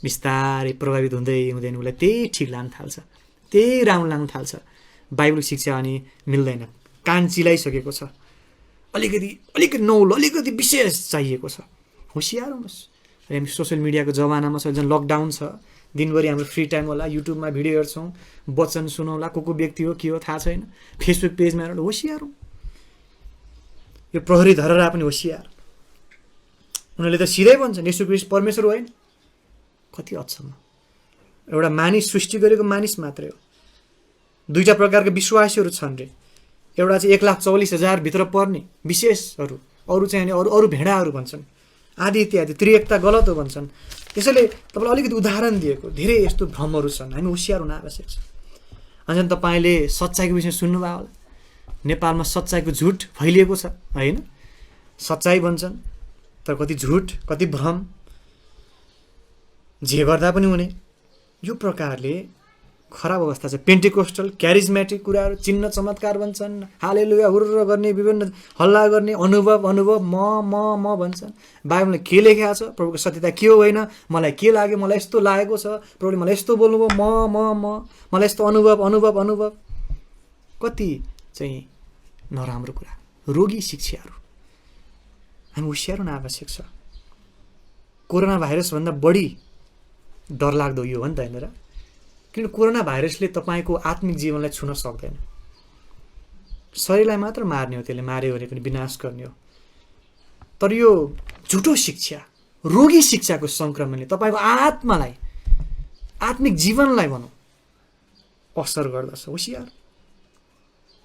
बिस्तारै प्रभावित हुँदै हुँदैन, उसलाई त्यही ठिक लाग्न थाल्छ, त्यही राम्रो लाग्न थाल्छ। बाइबल शिक्षा अनि मिल्दैन, कान चिलाइसकेको छ, अलिकति नौलो, अलिकति विशेष चाहिएको छ। होसियार हुनुहोस्। हामी सोसियल मिडियाको जमानामा छ, जुन लकडाउन छ, दिनभरि हाम्रो फ्री टाइम होला, युट्युबमा भिडियो हेर्छौँ, वचन सुनौला, को व्यक्ति हो के हो थाहा छैन, फेसबुक पेजमा हेर्नु, होसियार हो। यो प्रहरी धरहरा पनि होसियार। उनीहरूले त सिधै भन्छन् येशू ख्रीष्ट परमेश्वर होइन। कति अचम्म, एउटा मानिस सृष्टि गरेको मानिस मात्रै हो। दुईटा प्रकारका विश्वासीहरू छन् रे, एउटा चाहिँ 1,40,000 भित्र पर्ने विशेषहरू, अरू चाहिँ अरू भेडाहरू भन्छन् आदि इत्यादि। त्रिएकता गलत हो भन्छन्। त्यसैले तपाईँलाई अलिकति उदाहरण दिएको, धेरै यस्तो भ्रमहरू छन्। हामी होसियार हुन आवश्यक छ। अझन् तपाईँले सच्चाइको विषय सुन्नुभयो होला, नेपालमा सच्चाइको झुट फैलिएको छ होइन। सच्चाइ भन्छन् तर कति झुट, कति भ्रम, जे गर्दा पनि हुने, यो प्रकारले खराब अवस्था छ। पेन्टिकोस्टल क्यारिजमेटिक कुराहरू, चिन्ह चमत्कार भन्छन्, हालेलुया हुर्र गर्ने, विभिन्न हल्ला गर्ने, अनुभव म भन्छन्। बाइबलमा के लेखेको छ, प्रभुको सत्यता के हो होइन, मलाई के लाग्यो, मलाई यस्तो लागेको छ, प्रभुले मलाई यस्तो बोल्नुभयो, मलाई यस्तो अनुभव। कति चाहिँ नराम्रो कुरा, रोगी शिक्षाहरू। हामी होसियार हुन आवश्यक छ। कोरोना भाइरसभन्दा बढी डरलाग्दो यो हो नि त होइन र। किन कोरोना भाइरसले तपाईँको आत्मिक जीवनलाई छुन सक्दैन। शरीरलाई मात्र मार्ने हो, त्यसले मार्यो भने पनि विनाश गर्ने हो। तर यो झुटो शिक्षा, रोगी शिक्षाको सङ्क्रमणले तपाईँको आत्मालाई, आत्मिक जीवनलाई भनौँ असर गर्दछ। होसियार।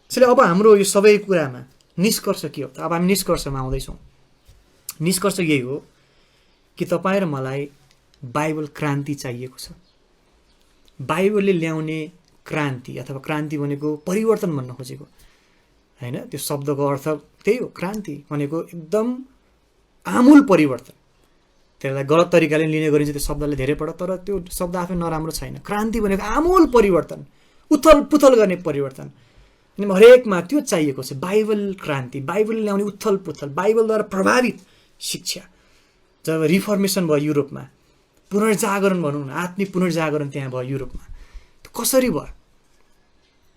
त्यसैले अब हाम्रो यो सबै कुरामा निष्कर्ष के हो त? अब हामी निष्कर्षमा आउँदैछौँ। निष्कर्ष यही हो कि तपाईँ र मलाई बाइबल क्रान्ति चाहिएको छ। बाइबलले ल्याउने क्रान्ति, अथवा क्रान्ति भनेको परिवर्तन भन्न खोजेको होइन। त्यो शब्दको अर्थ त्यही हो। क्रान्ति भनेको एकदम आमूल परिवर्तन। त्यसलाई गलत तरिकाले लिने गरिन्छ त्यो शब्दले धेरैपल्ट, तर त्यो शब्द आफै नराम्रो छैन। क्रान्ति भनेको आमूल परिवर्तन, उथल पुथल गर्ने परिवर्तन। अनि हरेकमा त्यो चाहिएको छ। बाइबल क्रान्ति, बाइबलले ल्याउने उथल पुथल, बाइबलद्वारा प्रभावित शिक्षा। जब रिफर्मेसन भयो युरोपमा, पुनर्जागरण भनौँ न, आत्मिक पुनर्जागरण त्यहाँ भयो युरोपमा। कसरी भयो?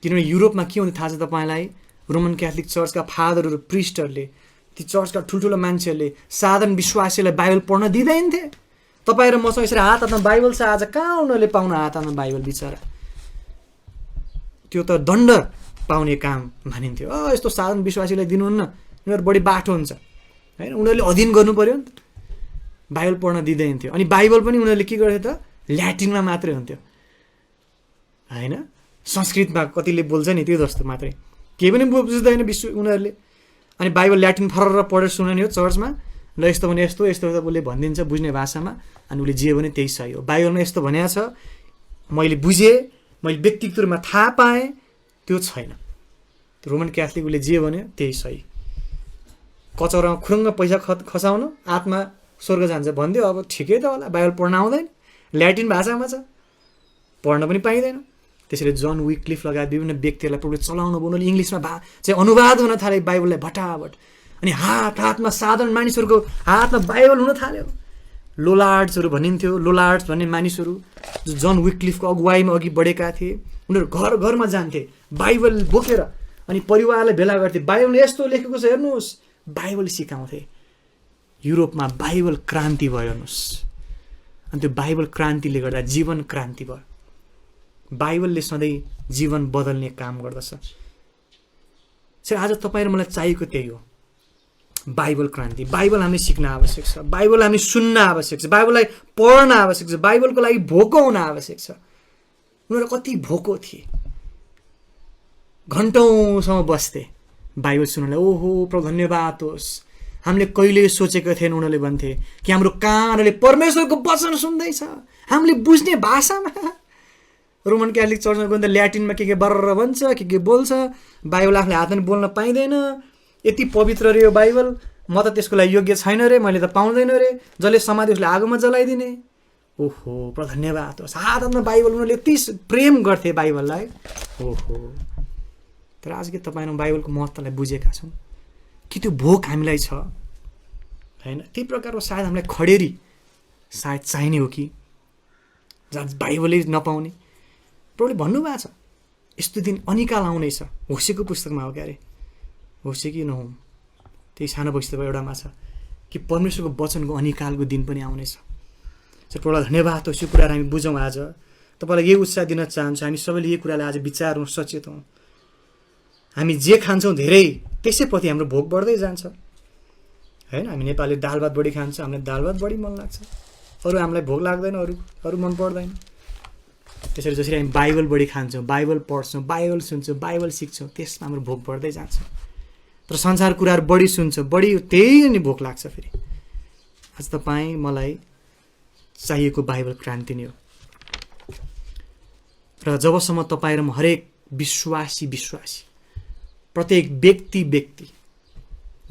किनभने युरोपमा के हुने थाहा छ तपाईँलाई? रोमन क्याथोलिक चर्चका फादरहरू, प्रिस्टहरूले, ती चर्चका ठुल्ठुलो मान्छेहरूले साधारण विश्वासीलाई बाइबल पढ्न दिँदैन थिए। तपाईँ र मसँग यसरी हात हातमा बाइबल छ, आज कहाँ उनीहरूले पाउन हात हातमा बाइबल बिचरा? त्यो त दण्ड पाउने काम मानिन्थ्यो। यस्तो साधारण विश्वासीलाई दिनुहुन्न, उनीहरू बढी बाठो हुन्छ होइन। उनीहरूले अध्ययन गर्नु पऱ्यो नि त। बाइबल पढ्न दिँदैन थियो। अनि बाइबल पनि उनीहरूले के गर्थ्यो त? ल्याटिनमा मात्रै हुन्थ्यो होइन। संस्कृतमा कतिले बोल्छ नि त्यो जस्तो मात्रै, केही पनि बुझ्दैन उनीहरूले। अनि बाइबल ल्याटिन फरर पढेर सुनाउने हो चर्चमा, ल यस्तो भने यस्तो, यस्तो उसले भनिदिन्छ बुझ्ने भाषामा, अनि उसले जे भने त्यही सही हो। बाइबलमा यस्तो भनेको छ, मैले बुझेँ, मैले व्यक्तिगत रूपमा थाहा पाएँ, त्यो छैन। रोमन क्याथोलिक उसले जे भन्यो त्यही सही। कचौरामा खुरुङ्ग पैसा खसाउनु, आत्मा स्वर्ग जान्छ भनिदियो। अब ठिकै त होला, बाइबल पढ्न आउँदैन, ल्याटिन भाषामा छ, पढ्न पनि पाइँदैन। त्यसैले जन विक्लिफ लगायत विभिन्न व्यक्तिहरूलाई प्रभुले चलाउनु भयो। उनीहरूले इङ्ग्लिसमा चाहिँ अनुवाद हुन थाले बाइबललाई भटाभट। अनि हातमा साधारण मानिसहरूको हातमा बाइबल हुन थाल्यो। लोलार्ड्सहरू भनिन्थ्यो। लोलार्ड्स भन्ने मानिसहरू जो जन विक्लिफको अगुवाईमा अघि बढेका थिए, उनीहरू घर घरमा जान्थे बाइबल बोकेर, अनि परिवारलाई भेला गर्थे। बाइबलले यस्तो लेखेको छ हेर्नुहोस्, बाइबल सिकाउँथे। युरोपमा बाइबल क्रान्ति भयो हेर्नुहोस्। अनि त्यो बाइबल क्रान्तिले गर्दा जीवन क्रान्ति भयो। बाइबलले सधैँ जीवन बदल्ने काम गर्दछ। आज तपाईँ र मलाई चाहिएको त्यही हो, बाइबल क्रान्ति। बाइबल हामीले सिक्न आवश्यक छ, बाइबल हामी सुन्न आवश्यक छ, बाइबललाई पढ्न आवश्यक छ, बाइबलको लागि भोको हुन आवश्यक छ। उनीहरू कति भोको थिए, घन्टौँसम्म बस्थे बाइबल सुन्नलाई। ओहो प्रभु धन्यवाद होस्, हामीले कहिले सोचेको थिएन। उनीहरूले भन्थे कि हाम्रो कानले परमेश्वरको वचन सुन्दैछ, हामीले बुझ्ने भाषामा। रोमन क्याथोलिक चर्चमा गयो भने त ल्याटिनमा के बर्र भन्छ, के बोल्छ। बाइबल आफूले हातमा बोल्न पाइँदैन। यति पवित्र रे यो बाइबल, म त त्यसको लागि योग्य छैन रे, मैले त पाउँदैन रे, जसले समाधि उसले आगोमा जलाइदिने। ओहो प्रभु धन्यवाद होस्, हात हातमा बाइबल। उनीहरूले यति प्रेम गर्थे बाइबललाई। ओहो, तर आज के तपाईँ बाइबलको महत्त्वलाई बुझेका छौँ कि? त्यो भोक हामीलाई छ होइन। त्यही प्रकारको सायद हामीलाई खडेरी सायद चाहिने हो कि, जहाँ बाइबलै नपाउने। प्रभुले भन्नुभएको छ यस्तो दिन अनिकाल आउनेछ। होसेको पुस्तकमा हो क्यारे, होसे कि नहुँ, त्यही सानो पुस्तकको एउटामा छ कि परमेश्वरको वचनको अनिकालको दिन पनि आउनेछ। प्रभुलाई धन्यवाद होस्, यो कुराहरू हामी बुझौँ। आज तपाईँलाई यही उत्साह दिन चाहन्छु, हामी सबैले यही कुरालाई आज विचारौँ, सचेत हौँ। हामी जे खान्छौँ धेरै त्यसैप्रति हाम्रो भोक बढ्दै जान्छ होइन। हामी नेपाली दाल भात बढी खान्छ, हामीलाई दाल भात बढी मन लाग्छ, अरू हामीलाई भोक लाग्दैन, अरू मन पर्दैन। त्यसरी जसरी हामी बाइबल बढी खान्छौँ, बाइबल पढ्छौँ, बाइबल सुन्छौँ, बाइबल सिक्छौँ, त्यसमा हाम्रो भोक बढ्दै जान्छ। तर संसार कुराहरू बढी सुन्छौँ, बढी त्यही नै भोक लाग्छ फेरि। आज तपाईँ मलाई चाहिएको बाइबल क्रान्ति नै हो। र जबसम्म तपाईँ र म हरेक विश्वासी प्रत्येक व्यक्ति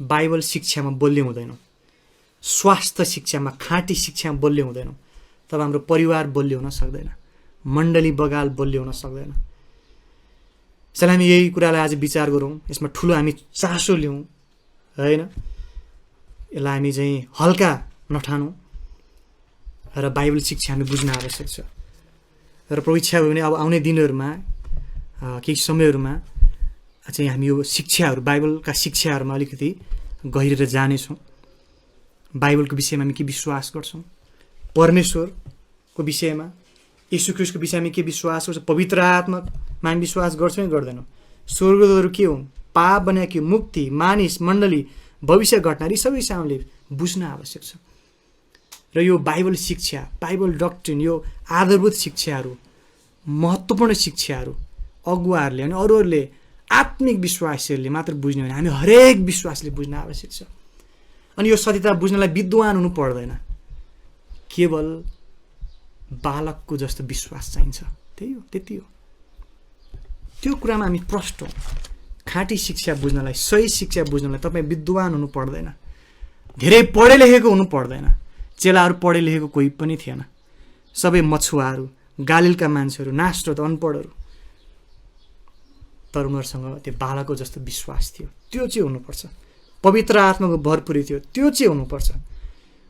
बाइबल शिक्षामा बलियो हुँदैनौँ, स्वास्थ्य शिक्षामा, खाँटी शिक्षामा बलियो हुँदैनौँ, तब हाम्रो परिवार बलियो हुन सक्दैन, मण्डली बगाल बलियो हुन सक्दैन। यसलाई हामी यही कुरालाई आज विचार गरौँ, यसमा ठुलो हामी चासो लिउँ, होइन? यसलाई हामी चाहिँ हल्का नठानौँ र बाइबल शिक्षा हामी बुझ्न आवश्यक छ। र प्रभु इच्छा भयो भने अब आउने दिनहरूमा केही समयहरूमा चाहिँ हामी यो शिक्षाहरू, बाइबलका शिक्षाहरूमा अलिकति गहिरेर जानेछौँ। बाइबलको विषयमा हामी के विश्वास गर्छौँ, परमेश्वरको विषयमा, यीशु ख्रीष्टको विषयमा के विश्वास गर्छौँ, पवित्र आत्मामा हामी विश्वास गर्छौँ कि गर्दैनौँ, स्वर्गदूतहरू के हुन्, पाप भने के, मुक्ति, मानिस, मण्डली, भविष्य घटना, यी सबै विषय हामीले बुझ्न आवश्यक छ। र यो बाइबल शिक्षा, बाइबल डक्ट्रिन, यो आधारभूत शिक्षाहरू, महत्त्वपूर्ण शिक्षाहरू अगुवाहरूले अनि अरूहरूले, आत्मिक विश्वासीहरूले मात्र बुझ्ने होइन, हामी हरेक विश्वासले बुझ्न आवश्यक छ। अनि यो सत्यता बुझ्नलाई विद्वान हुनु पर्दैन, केवल बालकको जस्तो विश्वास चाहिन्छ। त्यही हो, त्यति हो। त्यो कुरामा हामी प्रष्ट हौँ। खाँटी शिक्षा बुझ्नलाई, सही शिक्षा बुझ्नलाई तपाईँ विद्वान हुनु पर्दैन, धेरै पढे लेखेको हुनु पर्दैन। चेलाहरू पढे लेखेको कोही पनि थिएन, सबै मछुवाहरू, गालिलका मान्छेहरू, नास्रत, अनपढहरू। तर उनीहरूसँग त्यो बालकको जस्तो विश्वास थियो। त्यो चाहिँ हुनुपर्छ। पवित्र आत्माको भरपुरी थियो, त्यो चाहिँ हुनुपर्छ।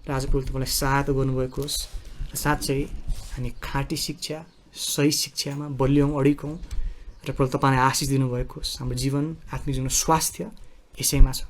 र आज प्रभु तपाईँलाई सहायता गर्नुभएको होस् र साँच्चै हामी खाँटी शिक्षा, सही शिक्षामा बलियौँ, अडिकौँ र प्रभु तपाईँलाई आशिष दिनुभएको होस्। हाम्रो जीवन, आत्मिक जीवन, स्वास्थ्य यसैमा छ।